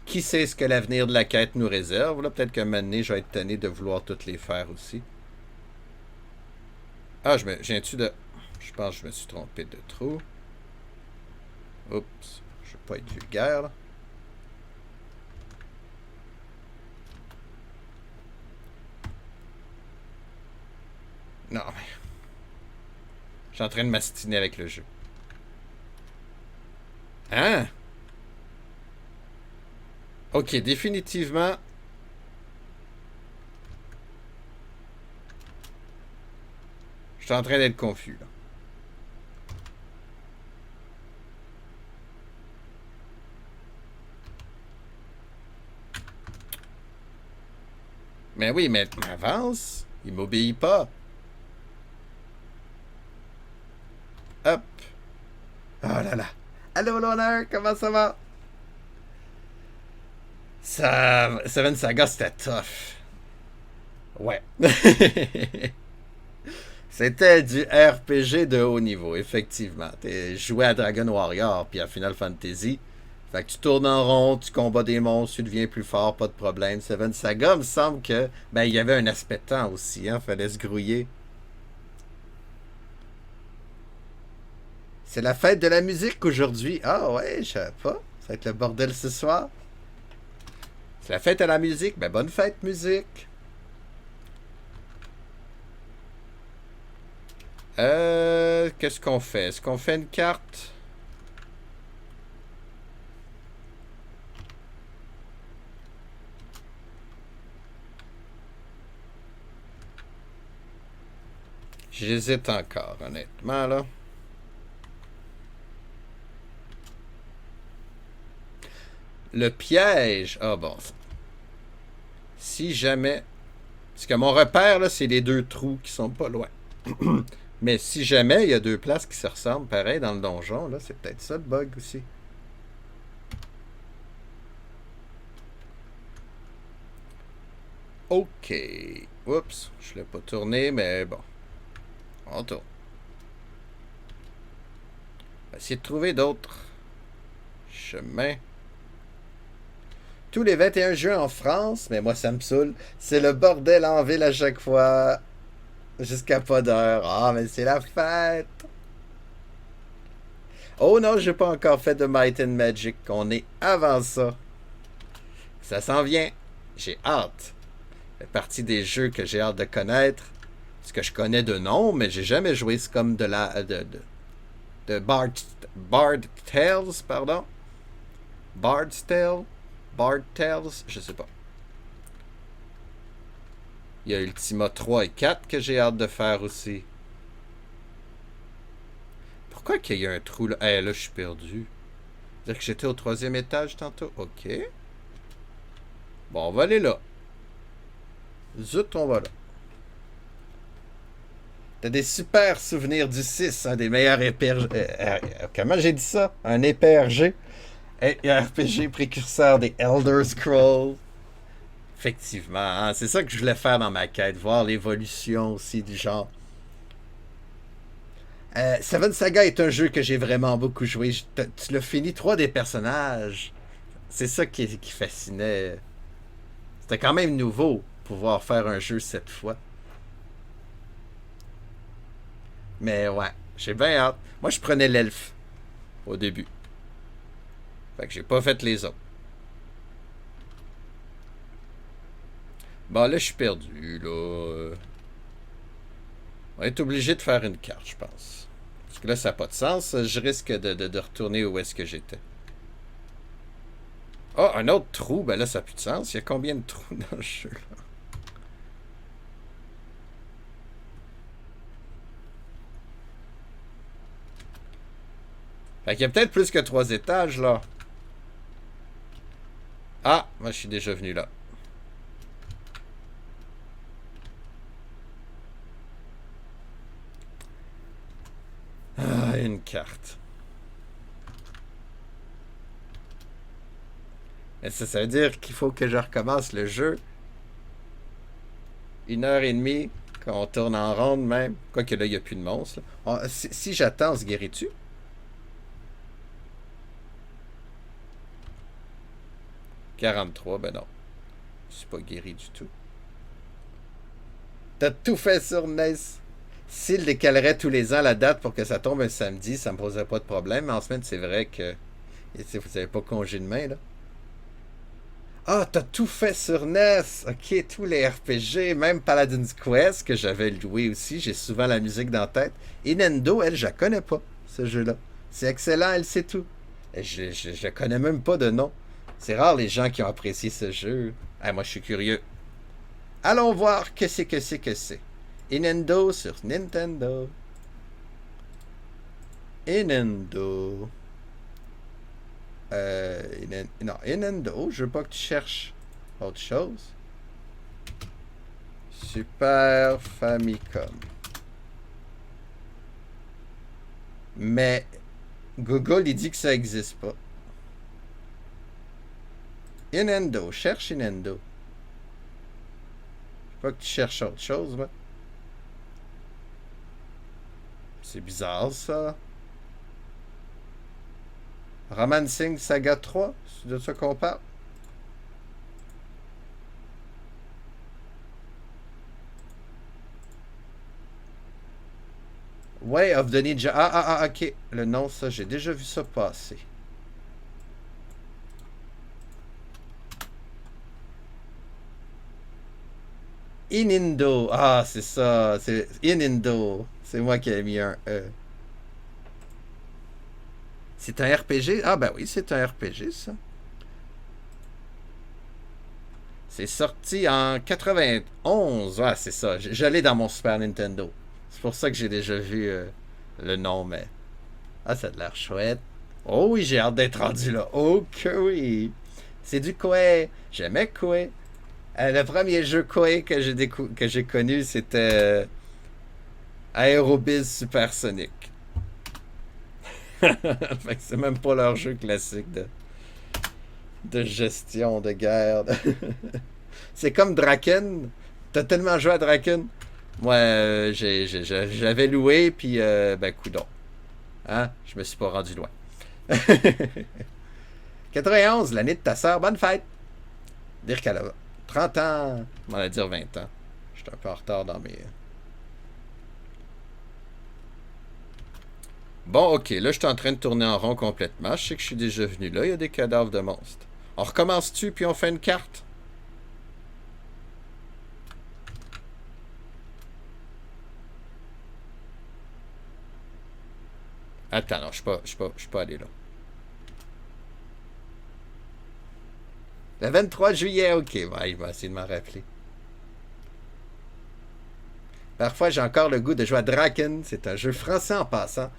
Qui sait ce que l'avenir de la quête nous réserve? Là, peut-être qu'un moment donné, je vais être tanné de vouloir toutes les faire aussi. Ah, je viens-tu de... Je pense que je me suis trompé de trou. Oups. Je veux pas être vulgaire, là. Non, mais... Je suis en train de m'astiner avec le jeu. Hein? Ok, définitivement... Je suis en train d'être confus, là. Mais oui, mais avance. Il m'obéit pas. Hop. Oh là là. Allô, l'honneur, comment ça va? Seven Saga, c'était tough. Ouais. C'était du RPG de haut niveau, effectivement. Tu jouais à Dragon Warrior puis à Final Fantasy. Fait que tu tournes en rond, tu combats des monstres, tu deviens plus fort, pas de problème. Seven Saga, il me semble que ben il y avait un aspect de temps aussi, hein, fallait se grouiller. C'est la fête de la musique aujourd'hui. Ah ouais, je savais pas. Ça va être le bordel ce soir. C'est la fête à la musique. Ben bonne fête musique. Qu'est-ce qu'on fait? Est-ce qu'on fait une carte? J'hésite encore, honnêtement, là. Le piège. Ah bon. Si jamais. Parce que mon repère, là, c'est les deux trous qui sont pas loin. Mais si jamais il y a deux places qui se ressemblent pareil dans le donjon, là, c'est peut-être ça le bug aussi. Ok. Oups, je l'ai pas tourné, mais bon. On tourne. On va essayer de trouver d'autres chemins. Tous les 21 juin en France, mais moi ça me saoule, c'est le bordel en ville à chaque fois. Jusqu'à pas d'heure. Ah, mais c'est la fête. Oh non, j'ai pas encore fait de Might and Magic. On est avant ça. Ça s'en vient. J'ai hâte. Ça fait partie des jeux que j'ai hâte de connaître. Parce que je connais de nom, mais j'ai jamais joué. C'est comme de Bard Tales, pardon. Bard's Tale. Bard Tales, je sais pas. Il y a Ultima 3 et 4 que j'ai hâte de faire aussi. Pourquoi qu'il y a un trou là? Eh, là, je suis perdu. C'est-à-dire que j'étais au 3e étage tantôt? Ok. Bon, on va aller là. Zut, on va là. T'as des super souvenirs du 6, un des meilleurs comment j'ai dit ça? Un épée RG. Et RPG précurseur des Elder Scrolls. Effectivement, hein, c'est ça que je voulais faire dans ma quête, voir l'évolution aussi du genre. Seven Saga est un jeu que j'ai vraiment beaucoup joué. Tu l'as fini, trois des personnages. C'est ça qui fascinait. C'était quand même nouveau pouvoir faire un jeu cette fois. Mais ouais, j'ai bien hâte. Moi, je prenais l'elfe au début. Fait que j'ai pas fait les autres. Bon, là, je suis perdu, là. On va être obligé de faire une carte, je pense. Parce que là, ça n'a pas de sens. Je risque de retourner où est-ce que j'étais. Ah, un autre trou. Ben là, ça n'a plus de sens. Il y a combien de trous dans le jeu, là? Fait qu'il y a peut-être plus que trois étages, là. Ah, moi, je suis déjà venu là. Ah, une carte. Mais ça veut dire qu'il faut que je recommence le jeu. 1 heure et demie, quand on tourne en ronde même. Quoique là, il n'y a plus de monstres. Si j'attends, on se guérit-tu? 43, ben non. Je suis pas guéri du tout. T'as tout fait sur NES. S'il décalerait tous les ans la date pour que ça tombe un samedi, ça me poserait pas de problème. Mais en semaine, c'est vrai que vous avez pas congé de main, là. Ah, t'as tout fait sur NES. Ok, tous les RPG, même Paladin's Quest que j'avais loué aussi. J'ai souvent la musique dans la tête. Et Nendo, elle, je la connais pas, ce jeu-là. C'est excellent, elle sait tout. Et je connais même pas de nom. C'est rare les gens qui ont apprécié ce jeu. Ah, moi, je suis curieux. Allons voir que c'est que c'est que c'est. Inendo sur Nintendo. Inendo. Non, Inendo, je veux pas que tu cherches autre chose. Super Famicom. Mais Google, il dit que ça existe pas. Inendo, cherche Inendo. Je veux pas que tu cherches autre chose, moi. C'est bizarre, ça. Romancing Saga 3, c'est de ça qu'on parle. Way of the Ninja. Ok. Le nom, ça, j'ai déjà vu ça passer. Inindo. Ah, c'est ça. C'est Inindo. C'est moi qui ai mis un E. C'est un RPG? Ah, ben oui, c'est un RPG, ça. C'est sorti en 91. Ah, c'est ça. J'allais dans mon Super Nintendo. C'est pour ça que j'ai déjà vu le nom, mais. Ah, ça a l'air chouette. Oh oui, j'ai hâte d'être rendu là. Oh que oui. C'est du Koei. J'aimais Koei. Le premier jeu Koei que j'ai connu, c'était Aerobiz Supersonic. Fait que c'est même pas leur jeu classique de gestion de guerre. C'est comme Draken. T'as tellement joué à Draken. Moi, j'avais loué, puis ben, coudon. Hein? Je me suis pas rendu loin. 91, l'année de ta sœur. Bonne fête! Dire qu'elle a 30 ans. On va dire 20 ans. Je suis un peu en retard dans mes. Bon, ok, là, je suis en train de tourner en rond complètement. Je sais que je suis déjà venu là. Il y a des cadavres de monstres. On recommence-tu, puis on fait une carte? Attends, non, je suis pas allé là. Le 23 juillet, ok. Ouais, il va essayer de m'en rappeler. Parfois, j'ai encore le goût de jouer à Draken. C'est un jeu français en passant.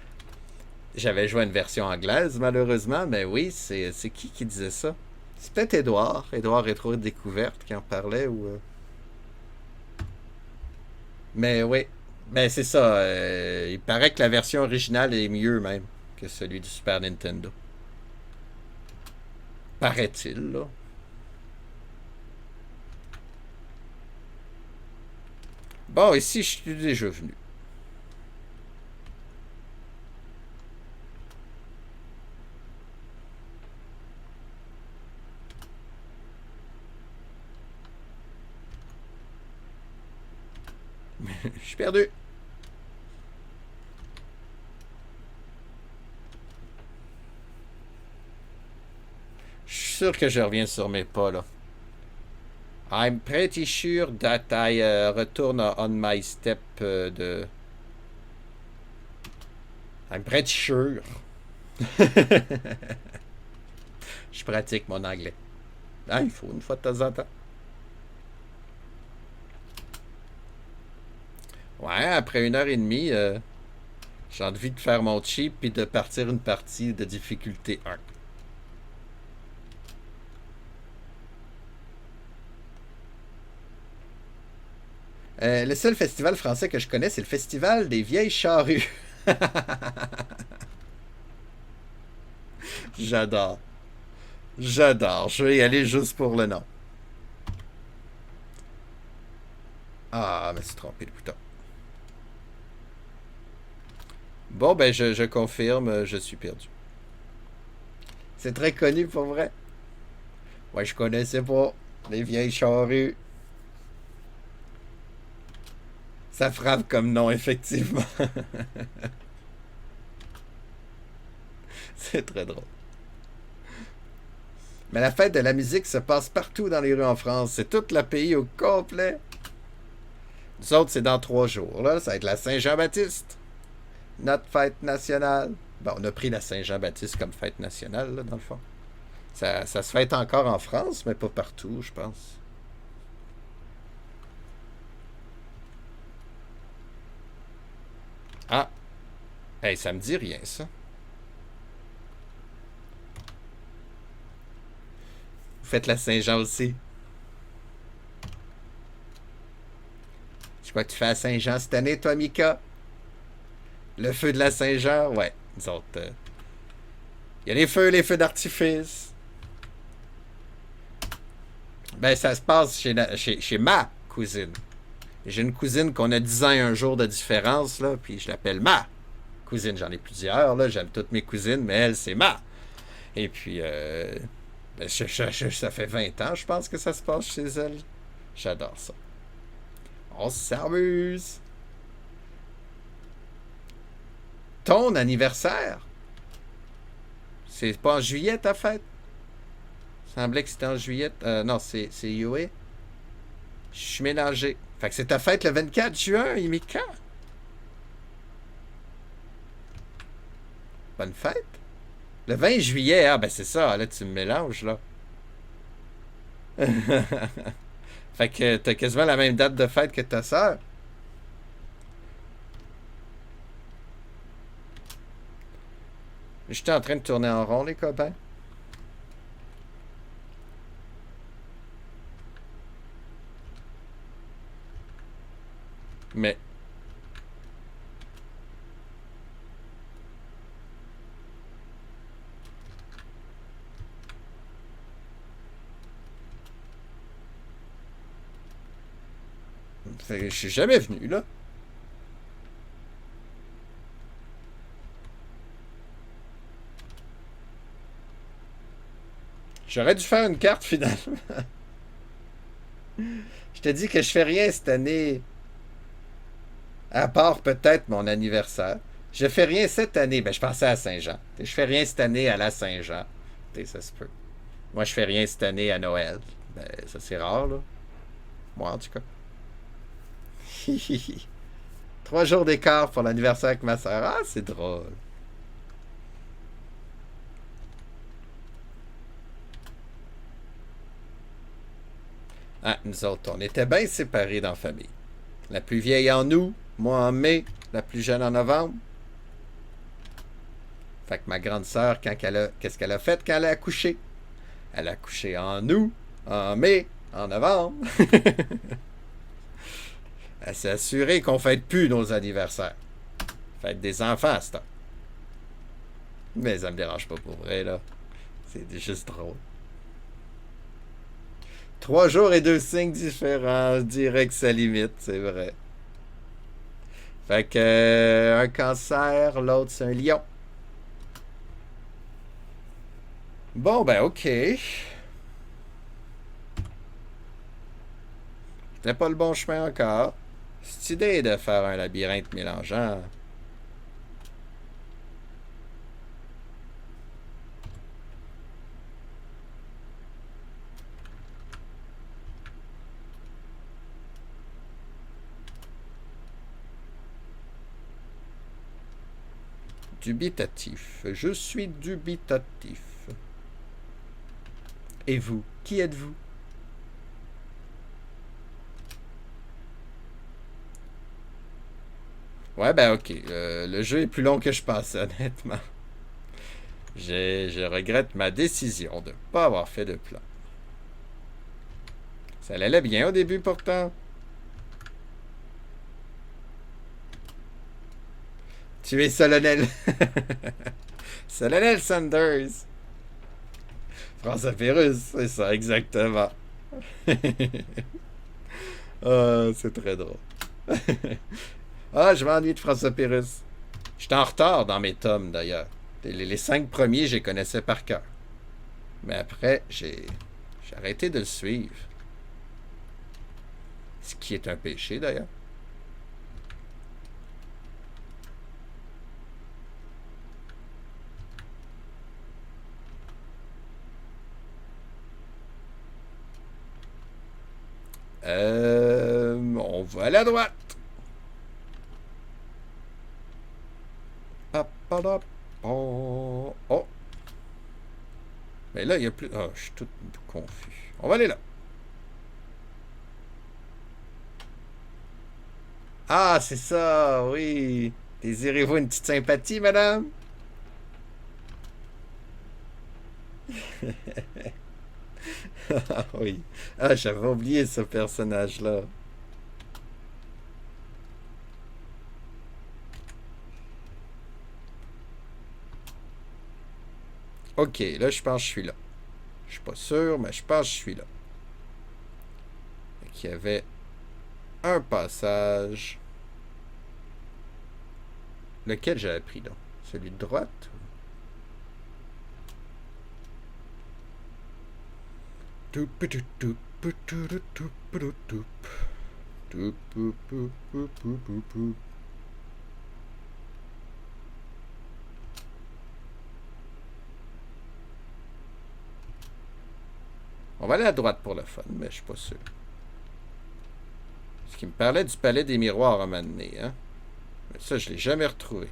J'avais joué à une version anglaise, malheureusement, mais oui, c'est qui disait ça? C'est peut-être Edouard. Edouard Rétro Découverte qui en parlait. Mais oui. Mais c'est ça. Il paraît que la version originale est mieux même que celui du Super Nintendo. Paraît-il, là. Bon, ici, je suis déjà venu. Je suis perdu. Je suis sûr que je reviens sur mes pas, là. I'm pretty sure that I retourne on my step de... I'm pretty sure. Je pratique mon anglais. Ah, il faut une fois de temps en temps. Ouais, après 1 heure et demie, j'ai envie de faire mon cheap et de partir une partie de difficulté 1. Le seul festival français que je connais, c'est le festival des vieilles charrues. J'adore. J'adore. Je vais y aller juste pour le nom. Ah, mais c'est trompé le bouton. Bon, ben, je confirme, je suis perdu. C'est très connu pour vrai. Ouais, je connaissais pas les vieilles charrues. Ça frappe comme nom, effectivement. C'est très drôle. Mais la fête de la musique se passe partout dans les rues en France. C'est tout le pays au complet. Nous autres, c'est dans 3 jours. Là, ça va être la Saint-Jean-Baptiste. Notre fête nationale. Bon, on a pris la Saint-Jean-Baptiste comme fête nationale, là, dans le fond. Ça se fête encore en France, mais pas partout, je pense. Ah! Hey, ça me dit rien, ça. Vous faites la Saint-Jean aussi. Je crois que tu fais la Saint-Jean cette année, toi, Mika? Le feu de la Saint-Jean? Ouais, nous autres. Il y a les feux d'artifice. Ben, ça se passe chez ma cousine. J'ai une cousine qu'on a 10 ans et un jour de différence, là, puis je l'appelle ma cousine. J'en ai plusieurs, là. J'aime toutes mes cousines, mais elle, c'est ma. Et puis, ben, ça fait 20 ans, je pense, que ça se passe chez elle. J'adore ça. On s'amuse. Ton anniversaire? C'est pas en juillet, ta fête? Il semblait que c'était en juillet. Non, c'est UA. Je suis mélangé. Fait que c'est ta fête le 24 juin, Imika. Bonne fête. Le 20 juillet, ah ben c'est ça, là tu me mélanges, là. Fait que t'as quasiment la même date de fête que ta sœur. J'étais en train de tourner en rond, les copains. Mais je suis jamais venu, là. J'aurais dû faire une carte, finalement. Je te dis que je fais rien cette année. À part peut-être mon anniversaire. Je fais rien cette année. Ben, je pensais à Saint-Jean. Je fais rien cette année à la Saint-Jean. Ça se peut. Moi, je fais rien cette année à Noël. Ben, ça, c'est rare, là. Moi, en tout cas. 3 jours d'écart pour l'anniversaire avec ma soeur. Ah, c'est drôle. Ah, nous autres, on était bien séparés dans la famille. La plus vieille en août, moi en mai, la plus jeune en novembre. Fait que ma grande sœur, qu'est-ce qu'elle a fait quand elle a accouché? Elle a accouché en août, en mai, en novembre. Elle s'est assurée qu'on ne fête plus nos anniversaires. Fête des enfants, c'est ça. Mais ça me dérange pas pour vrai, là. C'est juste drôle. 3 jours et 2 signes différents. Je dirais que ça limite, c'est vrai. Fait que un cancer, l'autre c'est un lion. Bon, ben ok. C'était pas le bon chemin encore. Cette idée de faire un labyrinthe mélangeant. Dubitatif. Je suis dubitatif. Et vous, qui êtes-vous? Ouais, ben ok. Le jeu est plus long que je pensais, honnêtement. Je regrette ma décision de ne pas avoir fait de plan. Ça allait bien au début pourtant. Tu es solennel. Solennel Sanders. François Pérusse, c'est ça, exactement. Ah, c'est très drôle. Ah, je m'ennuie de François Pérusse. J'étais en retard dans mes tomes d'ailleurs. Les 5 premiers, je les connaissais par cœur. Mais après, j'ai arrêté de le suivre. Ce qui est un péché d'ailleurs. On va à la droite. Hop, hop, hop. Oh, oh. Mais là, il n'y a plus. Oh, je suis tout confus. On va aller là. Ah, c'est ça, oui. Désirez-vous une petite sympathie, madame? Ah oui. Ah, j'avais oublié ce personnage-là. Ok, là, je pense que je suis là. Je suis pas sûr, mais je pense que je suis là. Il y avait un passage. Lequel j'avais pris, là? Celui de droite? On va aller à droite pour le fun, mais je suis pas sûr. Ce qui me parlait du palais des miroirs à un moment donné, hein? Mais ça, je l'ai jamais retrouvé.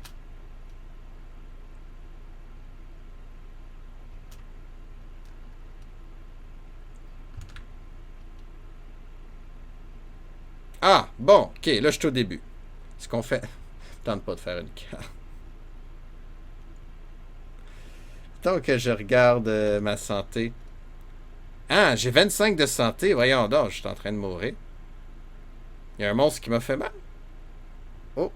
Ah, bon, ok, là, je suis au début. Ce qu'on fait. Tente pas de faire une carte. Tant que je regarde ma santé. Ah, j'ai 25 de santé. Voyons donc, je suis en train de mourir. Il y a un monstre qui m'a fait mal. Oh.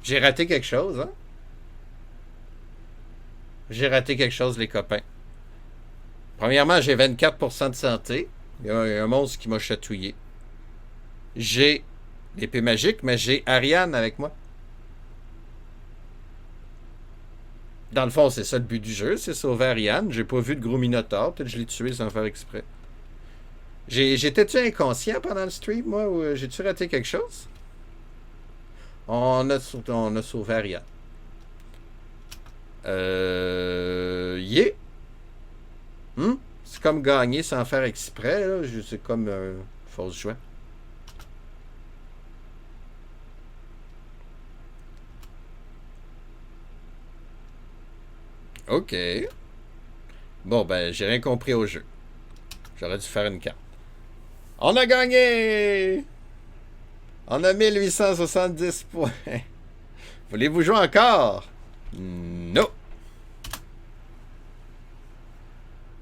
J'ai raté quelque chose, hein? J'ai raté quelque chose, les copains. Premièrement, j'ai 24% de santé. Il y a un monstre qui m'a chatouillé. J'ai l'épée magique, mais j'ai Ariane avec moi. Dans le fond, c'est ça le but du jeu, c'est sauver Ariane. J'ai pas vu de gros minotaure, peut-être que je l'ai tué sans faire exprès. J'étais-tu inconscient pendant le stream, moi, ou j'ai-tu raté quelque chose? On a sauvé Ariane. Yeah. C'est comme gagner sans faire exprès, là. C'est comme fausse joie. Ok. Bon, ben, j'ai rien compris au jeu. J'aurais dû faire une carte. On a gagné! On a 1870 points. Voulez-vous jouer encore? Non.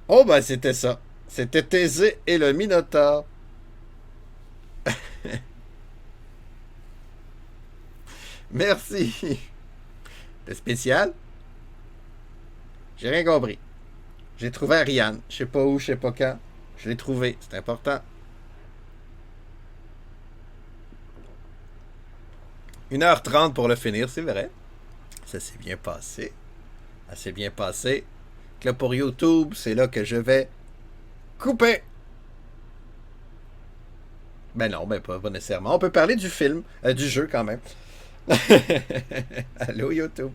Oh, ben, c'était ça. C'était Thésée et le Minotaure. Merci. C'était spécial. J'ai rien compris. J'ai trouvé Ariane. Je sais pas où, je sais pas quand. Je l'ai trouvé. C'est important. 1h30 pour le finir, c'est vrai. Ça s'est bien passé. Ça s'est bien passé. Donc là, pour YouTube, c'est là que je vais couper. Ben non, ben pas nécessairement. On peut parler du film, du jeu quand même. Allô, YouTube.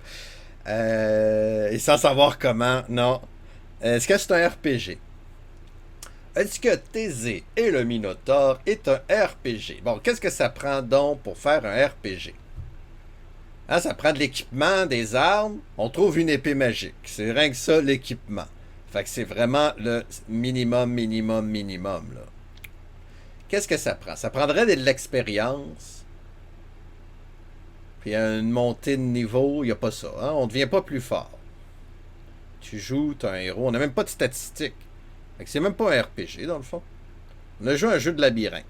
Et sans savoir comment, non. Est-ce que c'est un RPG? Est-ce que Thésée et le Minotaure est un RPG? Bon, qu'est-ce que ça prend donc pour faire un RPG? Hein, ça prend de l'équipement, des armes. On trouve une épée magique. C'est rien que ça, l'équipement. Fait que c'est vraiment le minimum, minimum, minimum, là. Qu'est-ce que ça prend? Ça prendrait de l'expérience. Puis une montée de niveau, il n'y a pas ça. Hein? On ne devient pas plus fort. Tu joues, tu as un héros. On n'a même pas de statistiques. Fait que c'est même pas un RPG, dans le fond. On a joué à un jeu de labyrinthe.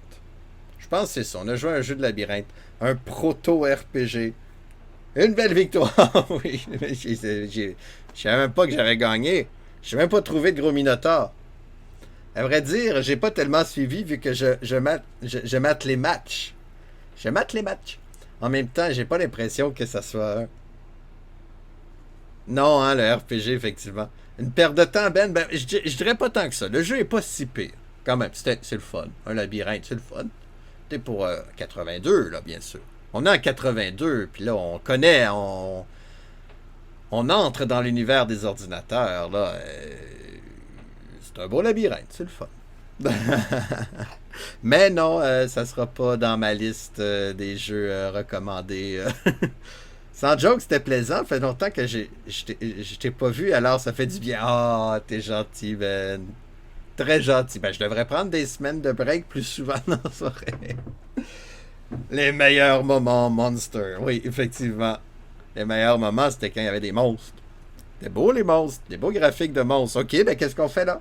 Je pense que c'est ça. On a joué à un jeu de labyrinthe. Un proto-RPG. Une belle victoire. Oui, je savais même pas que j'avais gagné. Je n'ai même pas trouvé de gros minotaure. À vrai dire, j'ai pas tellement suivi vu que je mate les matchs. Je mate les matchs. En même temps, j'ai pas l'impression que ça soit... Non, hein, le RPG, effectivement. Une perte de temps, ben je dirais pas tant que ça. Le jeu est pas si pire. Quand même, c'est le fun. Un labyrinthe, c'est le fun. C'était pour 82, là, bien sûr. On est en 82, puis là, on connaît, on entre dans l'univers des ordinateurs, là. C'est un beau labyrinthe, c'est le fun. Mais non, ça sera pas dans ma liste des jeux recommandés. Sans joke, c'était plaisant. Ça fait longtemps que je t'ai pas vu, alors ça fait du bien. Ah, oh, t'es gentil, Ben. Très gentil. Ben, je devrais prendre des semaines de break plus souvent dans la soirée. Les meilleurs moments Monster. Oui, effectivement. Les meilleurs moments, c'était quand il y avait des monstres. C'était beau, les monstres. Des beaux graphiques de monstres. OK, ben qu'est-ce qu'on fait là?